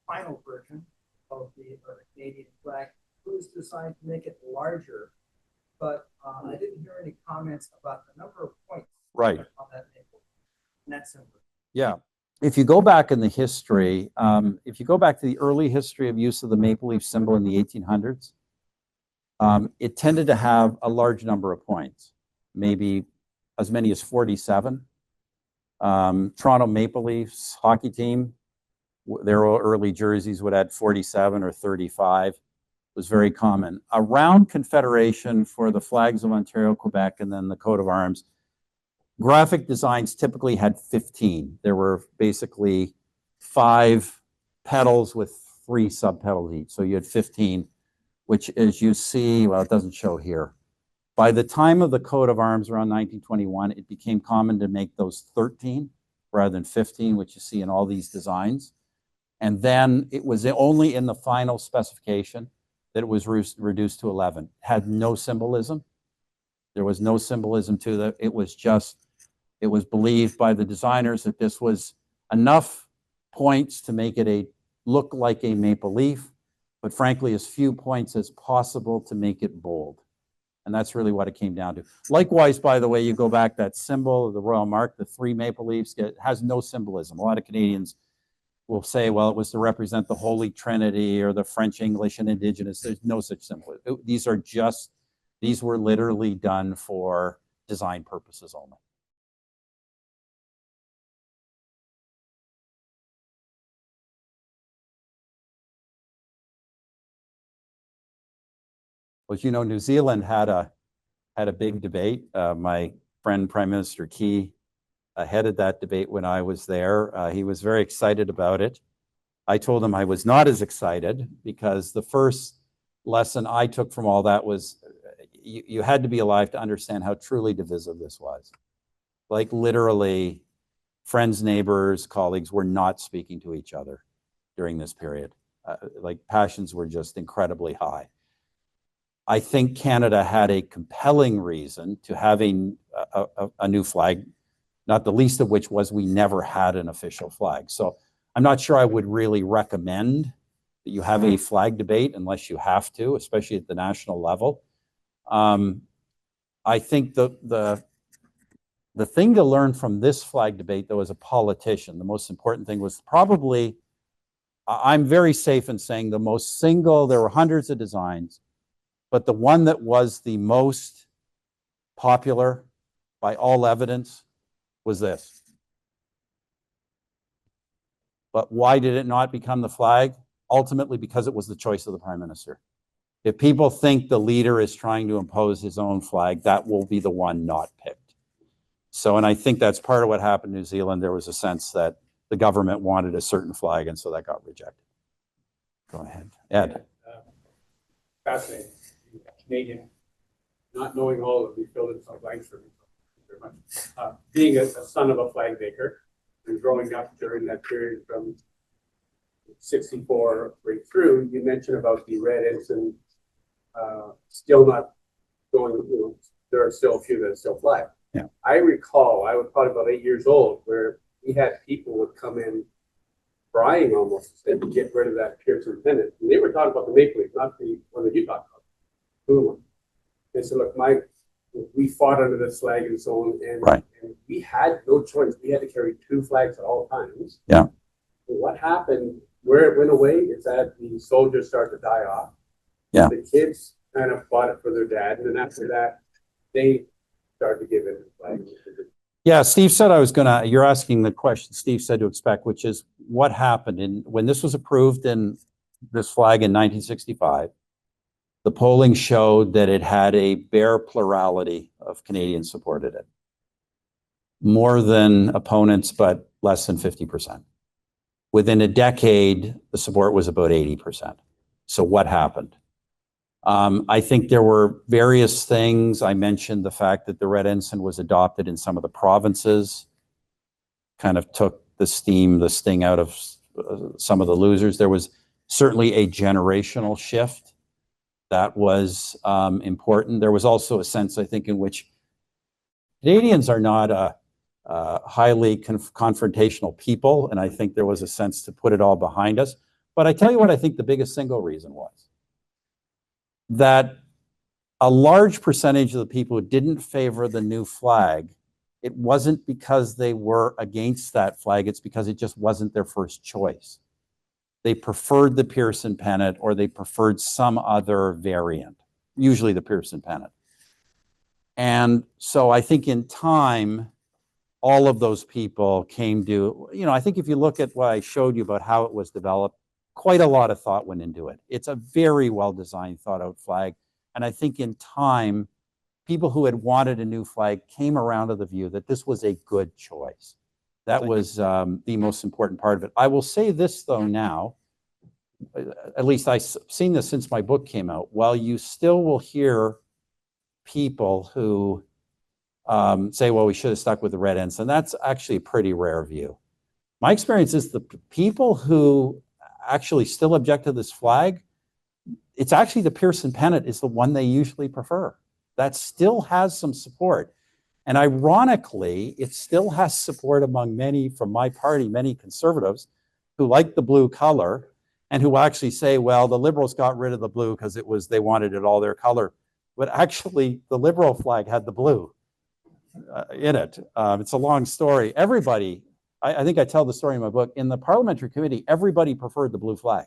final version of the Canadian flag. It was designed to make it larger, but I didn't hear any comments about the number of points Right on that maple, and that symbol. Yeah. If you go back in the history, if you go back to the early history of use of the maple leaf symbol in the 1800s, it tended to have a large number of points, maybe as many as 47. Toronto Maple Leafs hockey team, their early jerseys would add 47 or 35. It was very common. Around Confederation, for the flags of Ontario, Quebec, and then the coat of arms, graphic designs typically had 15. There were basically 5 petals with 3 subpetals each. So you had 15, which, as you see, well, it doesn't show here. By the time of the coat of arms around 1921, it became common to make those 13 rather than 15, which you see in all these designs. And then it was only in the final specification that it was reduced to 11. It had no symbolism. There was no symbolism to that. It was believed by the designers that this was enough points to make it look like a maple leaf, but frankly, as few points as possible to make it bold. And that's really what it came down to. Likewise, by the way, you go back, that symbol of the Royal Mark, the 3 maple leaves, it has no symbolism. A lot of Canadians will say, well, it was to represent the Holy Trinity or the French, English, and Indigenous. There's no such symbolism. These were literally done for design purposes only. Well, as you know, New Zealand had a big debate. My friend, Prime Minister Kaye, headed that debate when I was there. He was very excited about it. I told him I was not as excited because the first lesson I took from all that was you had to be alive to understand how truly divisive this was. Like literally, friends, neighbors, colleagues were not speaking to each other during this period. Like passions were just incredibly high. I think Canada had a compelling reason to having a new flag, not the least of which was we never had an official flag. So I'm not sure I would really recommend that you have a flag debate unless you have to, especially at the national level. I think the thing to learn from this flag debate, though, as a politician, the most important thing was probably, I'm very safe in saying there were hundreds of designs, but the one that was the most popular by all evidence was this. But why did it not become the flag? Ultimately, because it was the choice of the Prime Minister. If people think the leader is trying to impose his own flag, that will be the one not picked. So, and I think that's part of what happened in New Zealand. There was a sense that the government wanted a certain flag, and so that got rejected. Go ahead, Ed. Fascinating. Canadian, not knowing all of these buildings of blanks for me. Very much. Being a son of a flag maker and growing up during that period from 64 right through, you mentioned about the red ensign still not going, there are still a few that are still flag. Yeah. I recall, I was probably about 8 years old, where we had people would come in crying almost and get rid of that Pearson pennant. And they were talking about the maple leaf, not the one that you talked about. And so look, we fought under this flag and so on, and, right. And we had no choice. We had to carry 2 flags at all times. Yeah. And what happened, where it went away, is that the soldiers started to die off. Yeah. The kids kind of bought it for their dad, and then after that, they started to give in the flag. Yeah, Steve said you're asking the question Steve said to expect, which is what happened when this was approved in this flag in 1965. The polling showed that it had a bare plurality of Canadians supported it. More than opponents, but less than 50%. Within a decade, the support was about 80%. So what happened? I think there were various things. I mentioned the fact that the red ensign was adopted in some of the provinces, kind of took the sting out of some of the losers. There was certainly a generational shift that was important. There was also a sense, I think, in which Canadians are not a highly confrontational people, and I think there was a sense to put it all behind us. But I tell you what I think the biggest single reason was. That a large percentage of the people who didn't favor the new flag, it wasn't because they were against that flag, it's because it just wasn't their first choice. They preferred the Pearson pennant or they preferred some other variant, usually the Pearson pennant. And so I think in time, all of those people came to, I think if you look at what I showed you about how it was developed, quite a lot of thought went into it. It's a very well-designed, thought-out flag. And I think in time, people who had wanted a new flag came around to the view that this was a good choice. That was the most important part of it. I will say this, though, now, at least I've seen this since my book came out, while you still will hear people who say, well, we should have stuck with the red ensign. That's actually a pretty rare view. My experience is the people who actually still object to this flag, it's actually the Pearson pennant is the one they usually prefer. That still has some support. And ironically, it still has support among many, from my party, many conservatives who like the blue color and who actually say, well, the Liberals got rid of the blue because they wanted it all their color. But actually, the Liberal flag had the blue in it. It's a long story. Everybody, I think I tell the story in my book, in the parliamentary committee, everybody preferred the blue flag.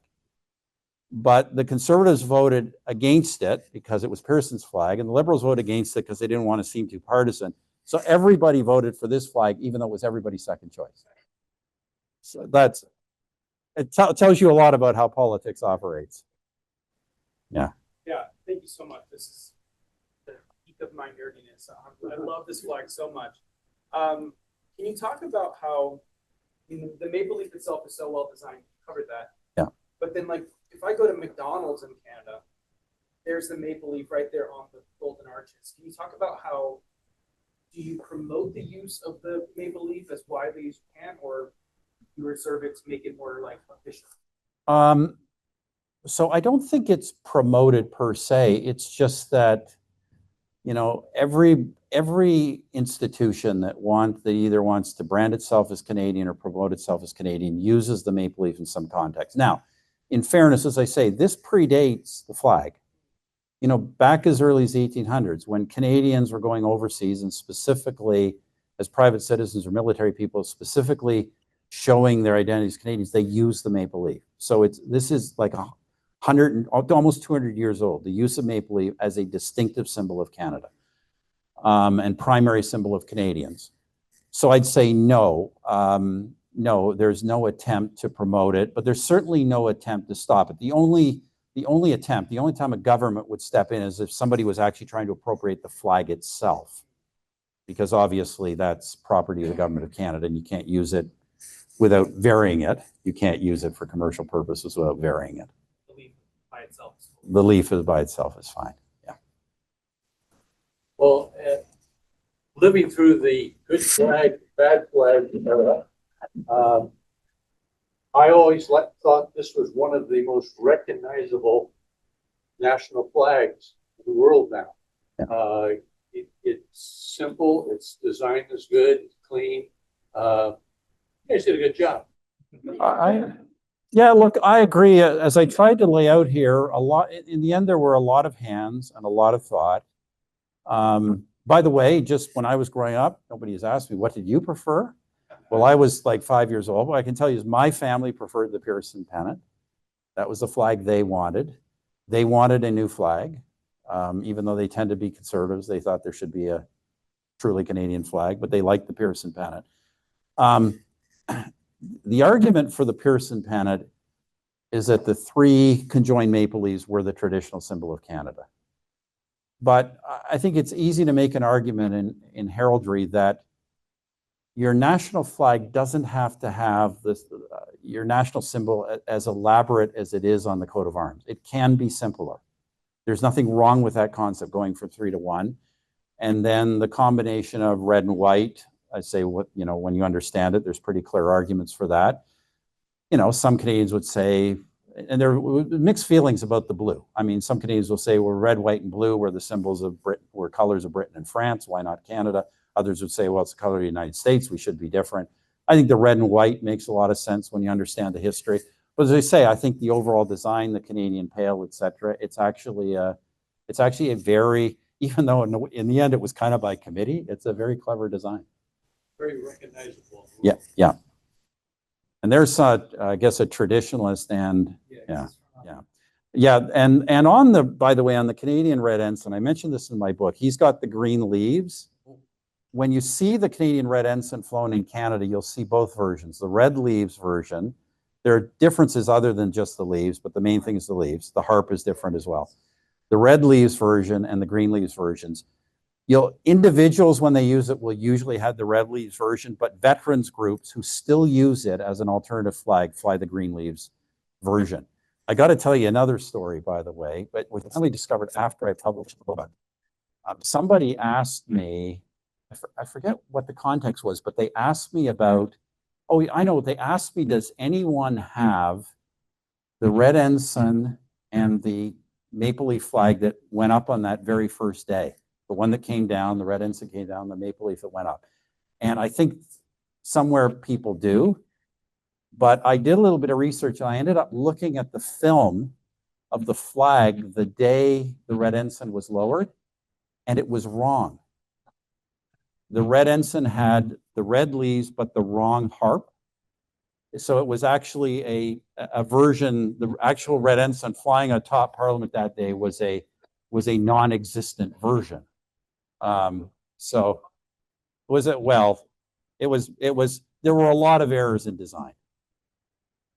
But the Conservatives voted against it because it was Pearson's flag, and the Liberals voted against it because they didn't want to seem too partisan. So everybody voted for this flag, even though it was everybody's second choice. So it tells you a lot about how politics operates. Yeah. Yeah, thank you so much. This is the peak of my nerdiness. I love this flag so much. Can you talk about how the maple leaf itself is so well designed? You covered that. Yeah. But then, like, if I go to McDonald's in Canada, there's the maple leaf right there on the golden arches. Can you talk about how do you promote the use of the maple leaf as widely as you can, or you reserve it to make it more like official? So I don't think it's promoted per se. It's just that, you know, every institution that either wants to brand itself as Canadian or promote itself as Canadian uses the maple leaf in some context. Now, in fairness, as I say, this predates the flag. You know, back as early as the 1800s, when Canadians were going overseas and specifically as private citizens or military people, specifically showing their identity as Canadians, they used the maple leaf. So this is like 100, almost 200 years old, the use of maple leaf as a distinctive symbol of Canada and primary symbol of Canadians. So I'd say no. No, there's no attempt to promote it, but there's certainly no attempt to stop it. The only time a government would step in is if somebody was actually trying to appropriate the flag itself, because obviously that's property of the government of Canada and you can't use it without varying it. You can't use it for commercial purposes without varying it. The leaf by itself. The leaf by itself is fine. Yeah. Well, living through the good flag, bad flag era, I always thought this was one of the most recognizable national flags in the world now. Yeah. It's simple, its design is good, it's clean. You guys did a good job. Yeah, look, I agree. As I tried to lay out here, in the end, there were a lot of hands and a lot of thought. By the way, just when I was growing up, nobody has asked me, what did you prefer? Well, I was like 5 years old. What I can tell you is my family preferred the Pearson pennant. That was the flag they wanted. They wanted a new flag. Even though they tend to be conservatives, they thought there should be a truly Canadian flag, but they liked the Pearson pennant. The argument for the Pearson pennant is that the three conjoined maple leaves were the traditional symbol of Canada. But I think it's easy to make an argument in heraldry that your national flag doesn't have to have your national symbol as elaborate as it is on the coat of arms. It can be simpler. There's nothing wrong with that concept going from 3 to 1. And then the combination of red and white, I say, when you understand it, there's pretty clear arguments for that. You know, some Canadians would say, and there are mixed feelings about the blue. I mean, some Canadians will say, well, red, white, and blue were the symbols of Britain, were colors of Britain and France. Why not Canada? Others would say, well, it's the color of the United States. We should be different. I think the red and white makes a lot of sense when you understand the history. But as I say, I think the overall design, the Canadian pale, et cetera, it's actually a very, even though in the end it was kind of by committee, it's a very clever design. Very recognizable. Yeah, yeah. And there's, I guess, a traditionalist and, and on the, by the way, on the Canadian red ensign, I mentioned this in my book, he's got the green leaves. When you see the Canadian red ensign flown in Canada, you'll see both versions. The red leaves version, there are differences other than just the leaves, but the main thing is the leaves. The harp is different as well. The red leaves version and the green leaves versions, individuals, when they use it, will usually have the red leaves version, but veterans groups who still use it as an alternative flag fly the green leaves version. I got to tell you another story, by the way, but which I only discovered after I published the book. somebody asked me, I forget what the context was, but they asked me about, oh, I know, they asked me, does anyone have the red ensign and the maple leaf flag that went up on that very first day? The one that came down, the red ensign came down, the maple leaf that went up. And I think somewhere people do, but I did a little bit of research and I ended up looking at the film of the flag the day the red ensign was lowered, and it was wrong. The red ensign had the red leaves, but the wrong harp. So it was actually a version, the actual red ensign flying atop Parliament that day was a non-existent version. So was it, well, it was, there were a lot of errors in design.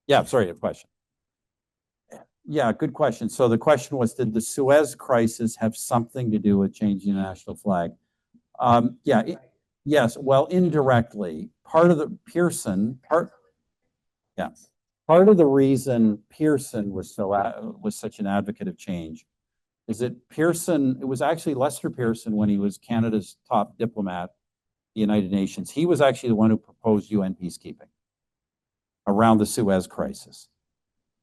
Yeah, sorry, a question. Yeah, good question. So the question was, did the Suez crisis have something to do with changing the national flag? Yes, well, indirectly. Part of the part of the reason Pearson was such an advocate of change is that Pearson, it was actually Lester Pearson when he was Canada's top diplomat, the United Nations. He was actually the one who proposed UN peacekeeping around the Suez crisis.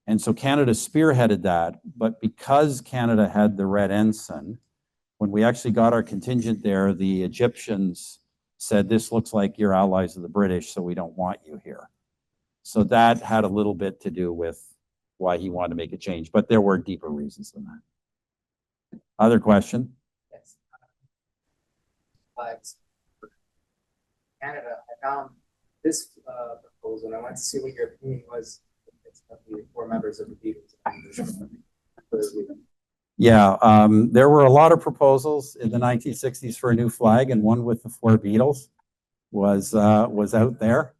And so Canada spearheaded that, but because Canada had the red ensign, when we actually got our contingent there, the Egyptians said, this looks like you're allies of the British, so we don't want you here. So that had a little bit to do with why he wanted to make a change, but there were deeper reasons than that. Other question? Yes. Flags for Canada. I found this proposal, and I wanted to see what your opinion was of the 4 members of the Beatles. Yeah, there were a lot of proposals in the 1960s for a new flag, and one with the 4 Beatles was out there.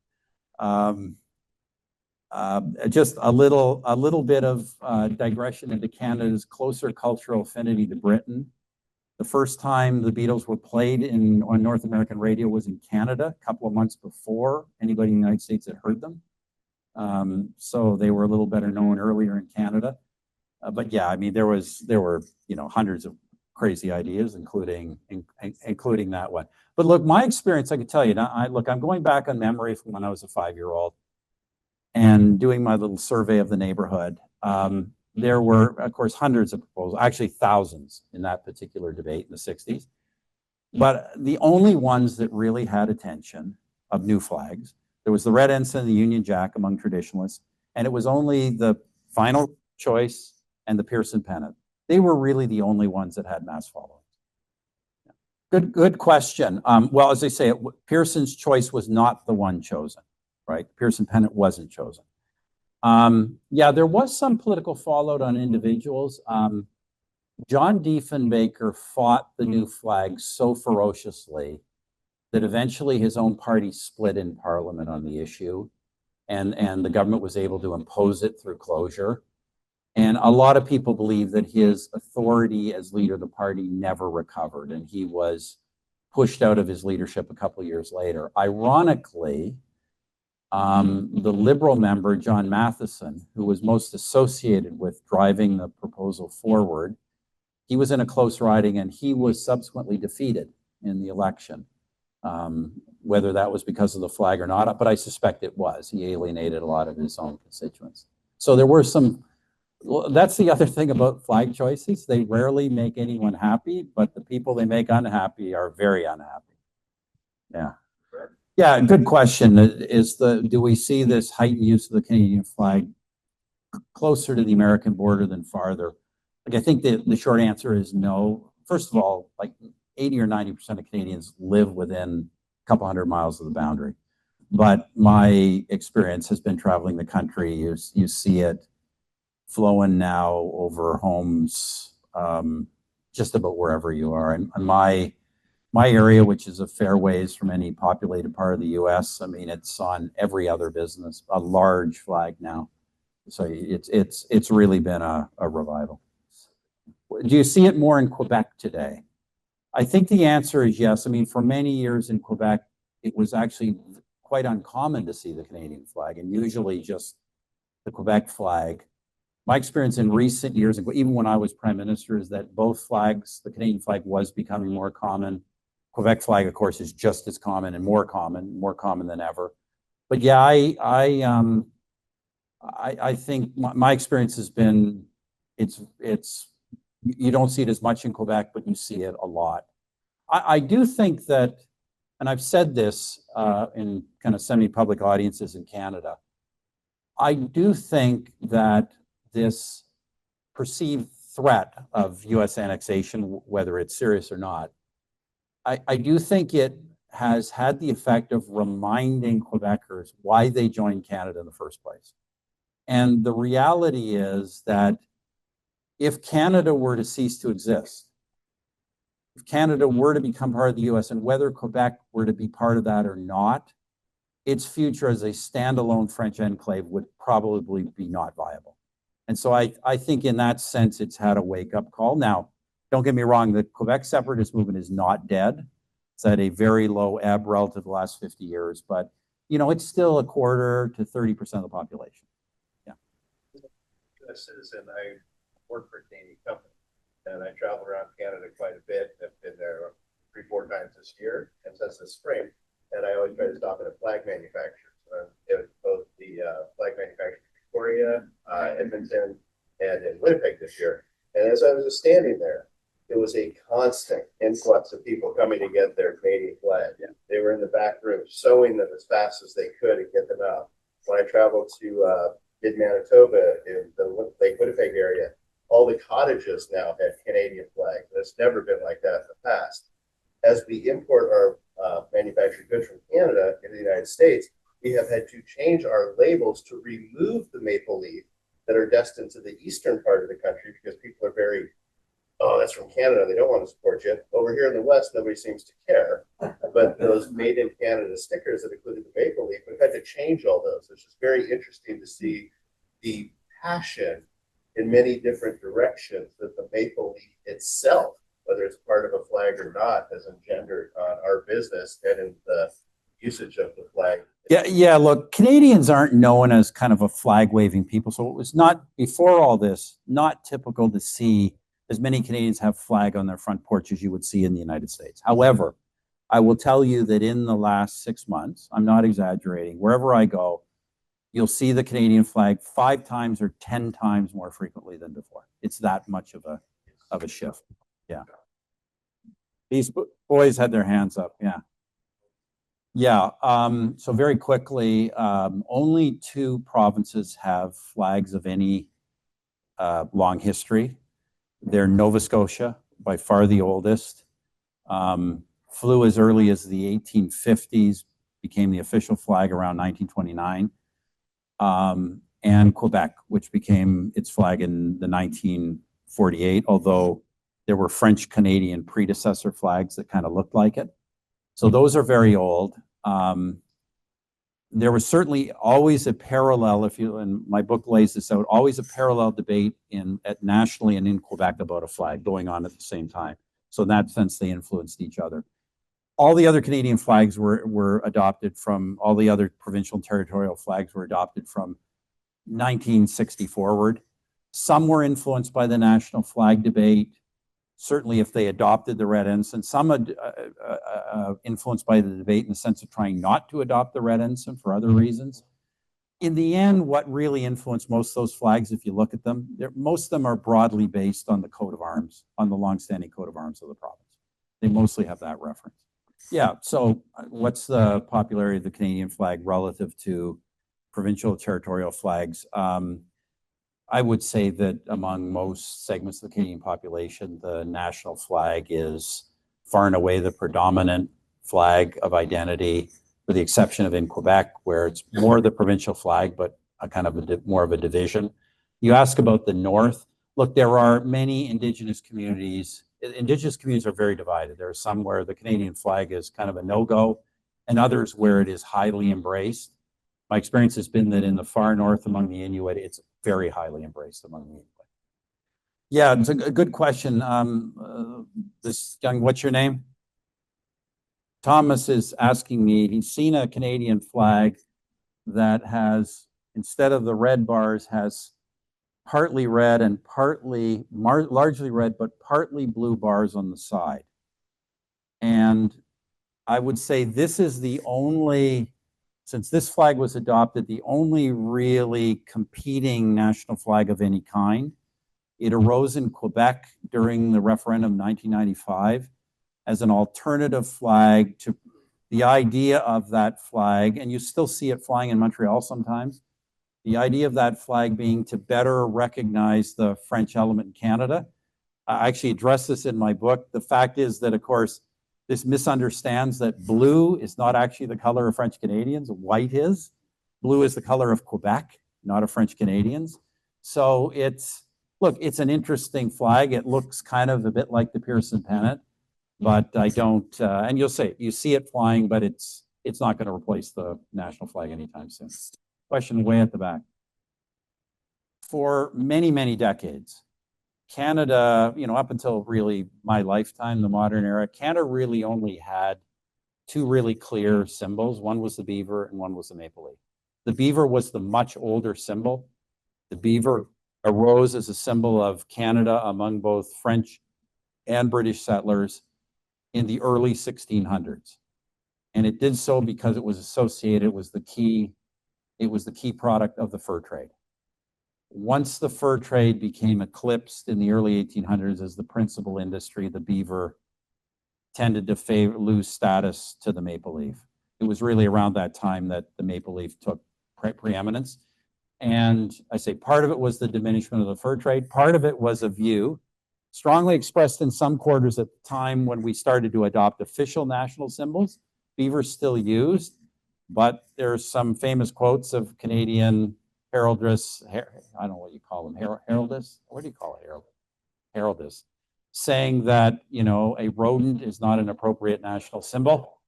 Just a little bit of digression into Canada's closer cultural affinity to Britain. The first time the Beatles were played on North American radio was in Canada, a couple of months before anybody in the United States had heard them. So they were a little better known earlier in Canada. But yeah, I mean, there were hundreds of crazy ideas, including that one. But look, my experience, I can tell you, I'm going back on memory from when I was a 5-year-old and doing my little survey of the neighborhood. There were, of course, hundreds of proposals, actually thousands in that particular debate in the 60s. But the only ones that really had attention of new flags, there was the red ensign and the Union Jack among traditionalists, and it was only the final choice and the Pearson pennant. They were really the only ones that had mass following. Good question. Well, as I say, Pearson's choice was not the one chosen, right? Pearson pennant wasn't chosen. Yeah, there was some political fallout on individuals. John Diefenbaker fought the new flag so ferociously that eventually his own party split in Parliament on the issue, and the government was able to impose it through closure. And a lot of people believe that his authority as leader of the party never recovered, and he was pushed out of his leadership a couple of years later. Ironically, the Liberal member, John Matheson, who was most associated with driving the proposal forward, he was in a close riding and he was subsequently defeated in the election. Whether that was because of the flag or not, but I suspect it was. He alienated a lot of his own constituents. So there were some. Well, that's the other thing about flag choices. They rarely make anyone happy, but the people they make unhappy are very unhappy. Yeah. Yeah, good question. Do we see this heightened use of the Canadian flag closer to the American border than farther? Like, I think the short answer is no. First of all, like 80 or 90% of Canadians live within a couple hundred miles of the boundary. But my experience has been traveling the country. You see it flowing now over homes, just about wherever you are. And my area, which is a fair ways from any populated part of the U.S., I mean, it's on every other business, a large flag now. So it's really been a revival. Do you see it more in Quebec today? I think the answer is yes. I mean, for many years in Quebec, it was actually quite uncommon to see the Canadian flag, and usually just the Quebec flag. my experience in recent years, even when I was prime minister, is that both flags, the Canadian flag was becoming more common. Quebec flag, of course, is just as common and more common than ever. But yeah, I think my experience has been, it's you don't see it as much in Quebec, but you see it a lot. I do think that, and I've said this in kind of semi-public audiences in Canada, I do think that this perceived threat of US annexation, whether it's serious or not, I do think it has had the effect of reminding Quebecers why they joined Canada in the first place. And the reality is that if Canada were to cease to exist, if Canada were to become part of the US, and whether Quebec were to be part of that or not, its future as a standalone French enclave would probably be not viable. And so I think in that sense, it's had a wake-up call. Now, don't get me wrong, the Quebec separatist movement is not dead. It's at a very low ebb relative to the last 50 years, but you know, it's still a quarter to 30% of the population. Yeah. A citizen, I work for a Canadian company, and I travel around Canada quite a bit. I've been there 3-4 times this year, and since the spring, and I always try to stop at a flag manufacturer. Both the flag manufacturer in Victoria, Edmonton, and in Winnipeg this year. And as I was just standing there, it was a constant influx of people coming to get their Canadian flag. Yeah. They were in the back room sewing them as fast as they could and get them out. When I traveled to mid-Manitoba in the Lake Winnipeg area, all the cottages now had Canadian flags. It's never been like that in the past. As we import our manufactured goods from Canada into the United States, we have had to change our labels to remove the maple leaf that are destined to the eastern part of the country because people are very, oh, that's from Canada, they don't want to support you. Over here in the West, nobody seems to care. But those made in Canada stickers that included the maple leaf, we've had to change all those. It's just very interesting to see the passion in many different directions that the maple leaf itself, whether it's part of a flag or not, has engendered on our business and in the usage of the flag. Yeah, look, Canadians aren't known as kind of a flag-waving people, so it was not, before all this, not typical to see as many Canadians have flag on their front porch as you would see in the United States. However, I will tell you that in the last 6 months, I'm not exaggerating, wherever I go, you'll see the Canadian flag 5 times or 10 times more frequently than before. It's that much of a shift. Yeah. These boys had their hands up. Yeah. Yeah. So very quickly, only 2 provinces have flags of any long history. They're Nova Scotia, by far the oldest. Flew as early as the 1850s, became the official flag around 1929. And Quebec, which became its flag in the 1948, although there were French-Canadian predecessor flags that kind of looked like it. So those are very old. There was certainly always a parallel, and my book lays this out, always a parallel debate nationally and in Quebec about a flag going on at the same time. So in that sense, they influenced each other. All the other Canadian flags were adopted from, all the other provincial and territorial flags were adopted from 1960 forward. Some were influenced by the national flag debate. Certainly if they adopted the red ensign, some influenced by the debate in the sense of trying not to adopt the red ensign for other reasons. In the end, what really influenced most of those flags, if you look at them, most of them are broadly based on the coat of arms, on the longstanding coat of arms of the province. They mostly have that reference. Yeah, so what's the popularity of the Canadian flag relative to provincial territorial flags? I would say that among most segments of the Canadian population, the national flag is far and away the predominant flag of identity, with the exception of in Quebec, where it's more the provincial flag, but a kind of more of a division. You ask about the North. Look, there are many Indigenous communities. Indigenous communities are very divided. There are some where the Canadian flag is kind of a no-go, and others where it is highly embraced. My experience has been that in the far north among the Inuit, it's very highly embraced among the Inuit. Yeah, it's a good question. This young, what's your name? Thomas is asking me, he's seen a Canadian flag that has, instead of the red bars, has partly red and largely red, but partly blue bars on the side. And I would say this is the only, since this flag was adopted, the only really competing national flag of any kind. It arose in Quebec during the referendum of 1995 as an alternative flag to the idea of that flag, and you still see it flying in Montreal sometimes, the idea of that flag being to better recognize the French element in Canada. I actually address this in my book. The fact is that, of course, this misunderstands that blue is not actually the color of French Canadians, white is. Blue is the color of Quebec, not of French Canadians. So it's, look, it's an interesting flag. It looks kind of a bit like the Pearson pennant, but I don't, and you'll see it flying, but it's not going to replace the national flag anytime soon. Question way at the back. For many, many decades, Canada, up until really my lifetime, the modern era, Canada really only had two really clear symbols. One was the beaver and one was the maple leaf. The beaver was the much older symbol. The beaver arose as a symbol of Canada among both French and British settlers in the early 1600s. And it did so because it was associated, it was the key product of the fur trade. Once the fur trade became eclipsed in the early 1800s as the principal industry, the beaver tended to lose status to the maple leaf. It was really around that time that the maple leaf took preeminence. And I say part of it was the diminishment of the fur trade. Part of it was a view, strongly expressed in some quarters at the time when we started to adopt official national symbols. Beaver's still used, but there's some famous quotes of Canadian heraldess, I don't know what you call them, heraldess? What do you call it, heraldess? Saying that, a rodent is not an appropriate national symbol.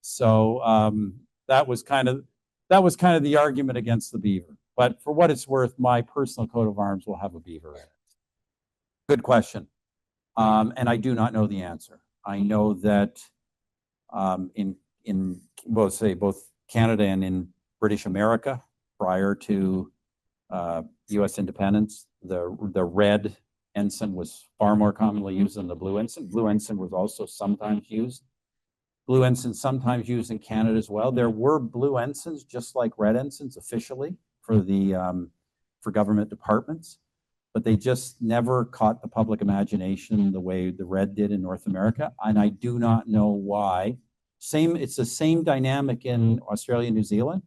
So that was kind of the argument against the beaver. But for what it's worth, my personal coat of arms will have a beaver in it. Good question. And I do not know the answer. I know that in both Canada and in British America, prior to U.S. independence, the red ensign was far more commonly used than the blue ensign. Blue ensign was also sometimes used. Blue ensign sometimes used in Canada as well. There were blue ensigns, just like red ensigns, officially for the for government departments, but they just never caught the public imagination the way the red did in North America, and I do not know why. It's the same dynamic in Australia and New Zealand.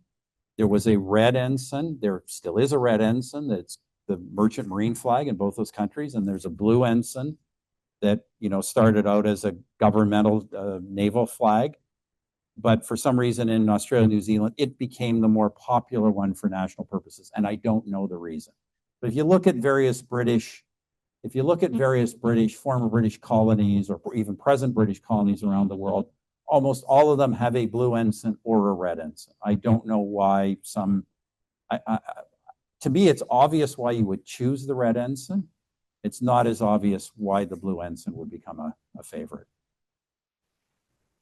There was a red ensign. There still is a red ensign. That's the merchant marine flag in both those countries, and there's a blue ensign that started out as a governmental naval flag, but for some reason in Australia and New Zealand, it became the more popular one for national purposes, and I don't know the reason. But if you look at various former British colonies or even present British colonies around the world, almost all of them have a blue ensign or a red ensign. I don't know why to me, it's obvious why you would choose the red ensign. It's not as obvious why the blue ensign would become a favorite.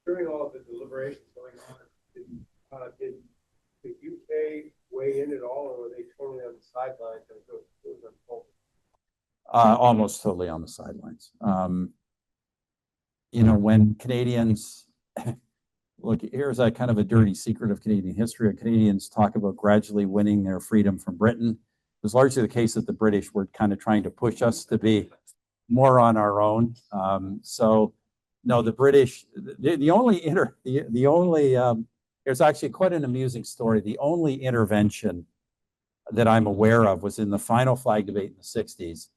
During all of the deliberations going on, did the UK weigh in at all, or were they totally on the sidelines? Almost totally on the sidelines. When Canadians, look, here's a kind of a dirty secret of Canadian history. Canadians talk about gradually winning their freedom from Britain. It was largely the case that the British were kind of trying to push us to be more on our own. So no, the British, there's actually quite an amusing story. The only intervention that I'm aware of was in the final flag debate in the 60s.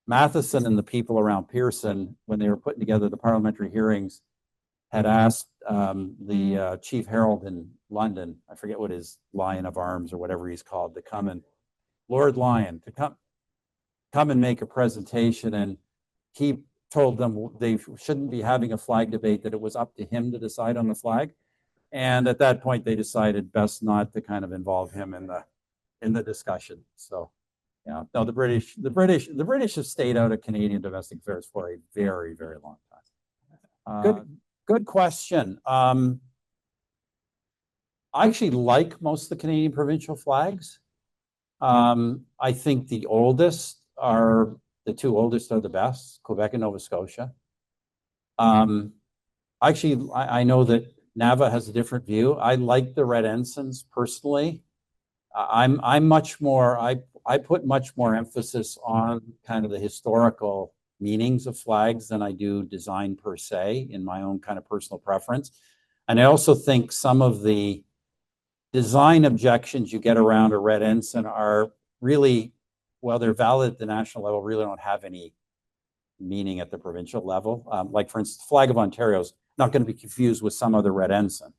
Matheson and the people around Pearson, when they were putting together the parliamentary hearings, had asked the chief herald in London, I forget what his Lion of Arms or whatever he's called, to come and, Lord Lion, to come and make a presentation, and he told them they shouldn't be having a flag debate, that it was up to him to decide on the flag. And at that point, they decided best not to kind of involve him in the discussion. So, yeah, no, the British have stayed out of Canadian domestic affairs for a very, very long time. Good question. I actually like most of the Canadian provincial flags. I think the two oldest are the best, Quebec and Nova Scotia. Actually, I know that NAVA has a different view. I like the red ensigns personally. I'm much more, I put much more emphasis on kind of the historical meanings of flags than I do design per se in my own kind of personal preference. And I also think some of the design objections you get around a red ensign are really, well, they're valid at the national level, really don't have any meaning at the provincial level. Like for instance, the flag of Ontario is not going to be confused with some other red ensign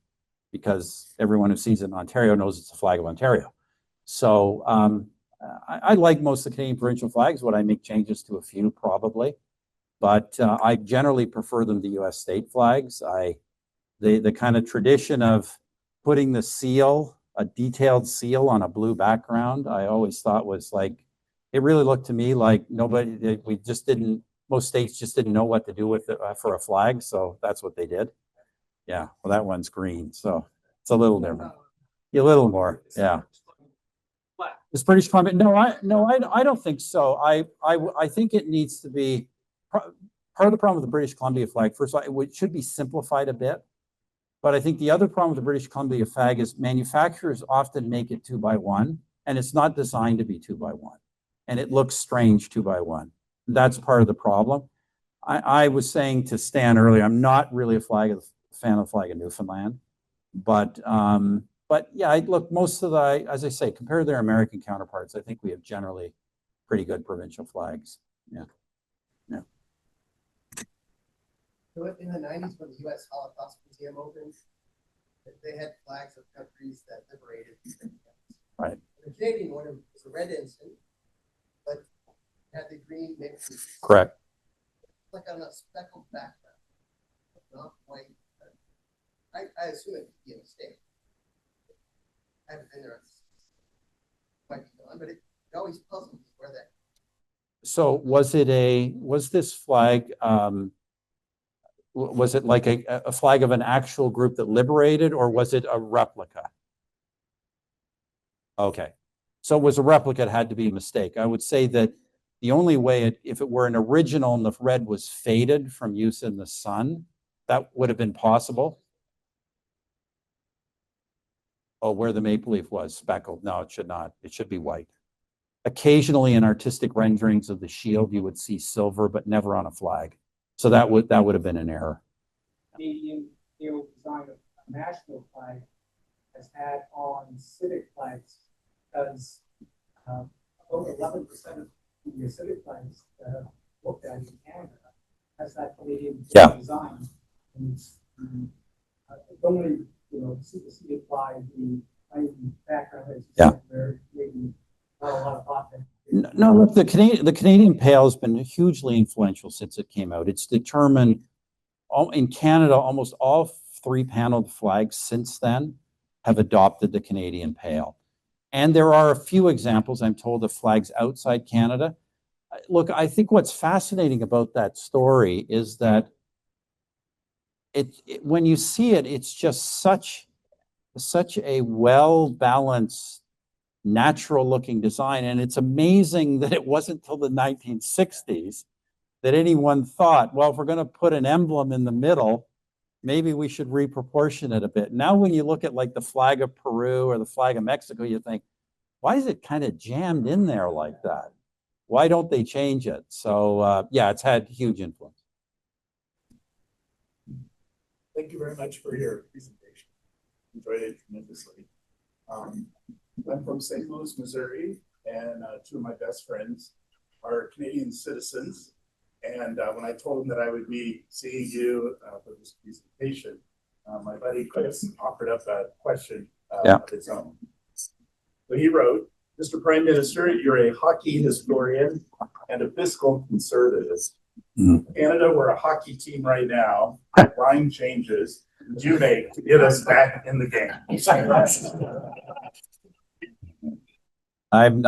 because everyone who sees it in Ontario knows it's the flag of Ontario. So I like most of the Canadian provincial flags. Would I make changes to a few? Probably. But I generally prefer them to US state flags. The kind of tradition of putting the seal, a detailed seal on a blue background, I always thought was like, it really looked to me like most states just didn't know what to do with it for a flag. So that's what they did. Yeah, well, that one's green. So it's a little different. A little more, yeah. Is British Columbia? No, I don't think so. I think it needs to be part of the problem with the British Columbia flag. First of all, it should be simplified a bit. But I think the other problem with the British Columbia flag is manufacturers often make it 2x1, and it's not designed to be 2x1, and it looks strange 2x1. That's part of the problem. I was saying to Stan earlier, I'm not really a fan of the flag of Newfoundland, but yeah, look, most of the, as I say, compared to their American counterparts, I think we have generally pretty good provincial flags. Yeah. Yeah. So in the 90s, when the U.S. Holocaust Museum opened, they had flags of countries that liberated. Right. The Canadian one was a red ensign, but had the green maple leaf. Correct. Like on a speckled background, not white. I assume it could be a mistake. I haven't been there. Might be gone, but it always puzzled me where that. So was this flag, was it like a flag of an actual group that liberated, or was it a replica? Okay. So it was a replica, it had to be a mistake. I would say that the only way, if it were an original and the red was faded from use in the sun, that would have been possible. Oh, where the maple leaf was speckled. No, it should not. It should be white. Occasionally in artistic renderings of the shield, you would see silver, but never on a flag. So that would have been an error. Canadian design of a national flag has had on civic flags because over 11% of the civic flags looked at in Canada has that Canadian design. And it's only, superseded by the background as you said, where maybe not a lot of thought there. No, look, the Canadian Pale has been hugely influential since it came out. It's determined in Canada, almost all 3-paneled flags since then have adopted the Canadian Pale. And there are a few examples, I'm told, of flags outside Canada. Look, I think what's fascinating about that story is that when you see it, it's just such a well-balanced, natural-looking design. And it's amazing that it wasn't until the 1960s that anyone thought, well, if we're going to put an emblem in the middle, maybe we should reproportion it a bit. Now, when you look at like the flag of Peru or the flag of Mexico, you think, why is it kind of jammed in there like that? Why don't they change it? So, yeah, it's had huge influence. Thank you very much for your presentation. Enjoyed it tremendously. I'm from St. Louis, Missouri, and two of my best friends are Canadian citizens. And when I told them that I would be seeing you for this presentation, my buddy Chris offered up a question of his own. So he wrote, Mr. Prime Minister, you're a hockey historian and a fiscal conservative. Canada, we're a hockey team right now. Line changes you make to get us back in the game. I'm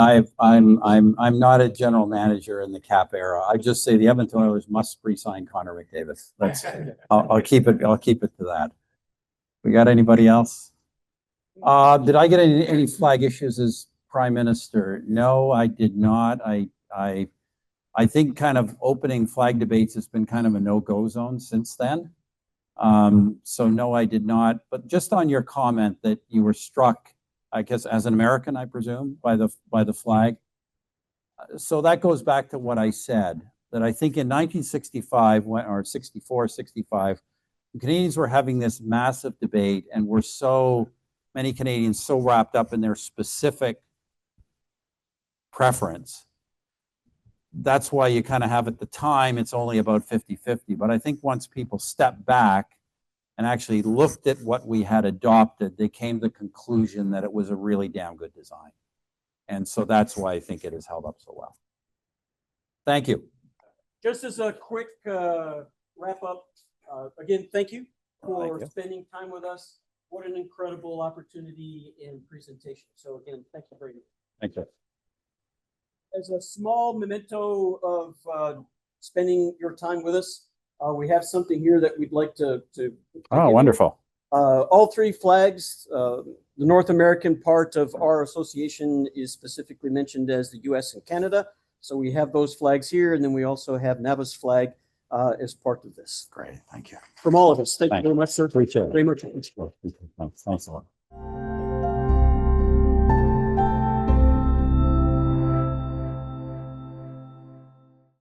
not a general manager in the Cap era. I just say the Edmonton Oilers must re-sign Connor McDavid. I'll keep it to that. We got anybody else? Did I get any flag issues as Prime Minister, no, I did not. I think kind of opening flag debates has been kind of a no-go zone since then. So no, I did not. But just on your comment that you were struck, I guess, as an American, I presume, by the flag. So that goes back to what I said, that I think in 1965, or 64, 65, Canadians were having this massive debate, and were so many Canadians so wrapped up in their specific preference. That's why you kind of have at the time, it's only about 50-50. But I think once people stepped back and actually looked at what we had adopted, they came to the conclusion that it was a really damn good design. And so that's why I think it has held up so well. Thank you. Just as a quick wrap up, again, thank you for spending time with us. What an incredible opportunity and presentation. So again, thank you very much. Thank you. As a small memento of spending your time with us, we have something here that we'd like to Oh, wonderful. All three flags, the North American part of our association is specifically mentioned as the US and Canada. So we have those flags here, and then we also have NAVA's flag as part of this. Great, thank you. From all of us, thank you Thank very much, sir. Appreciate it. Very much. Thanks a lot.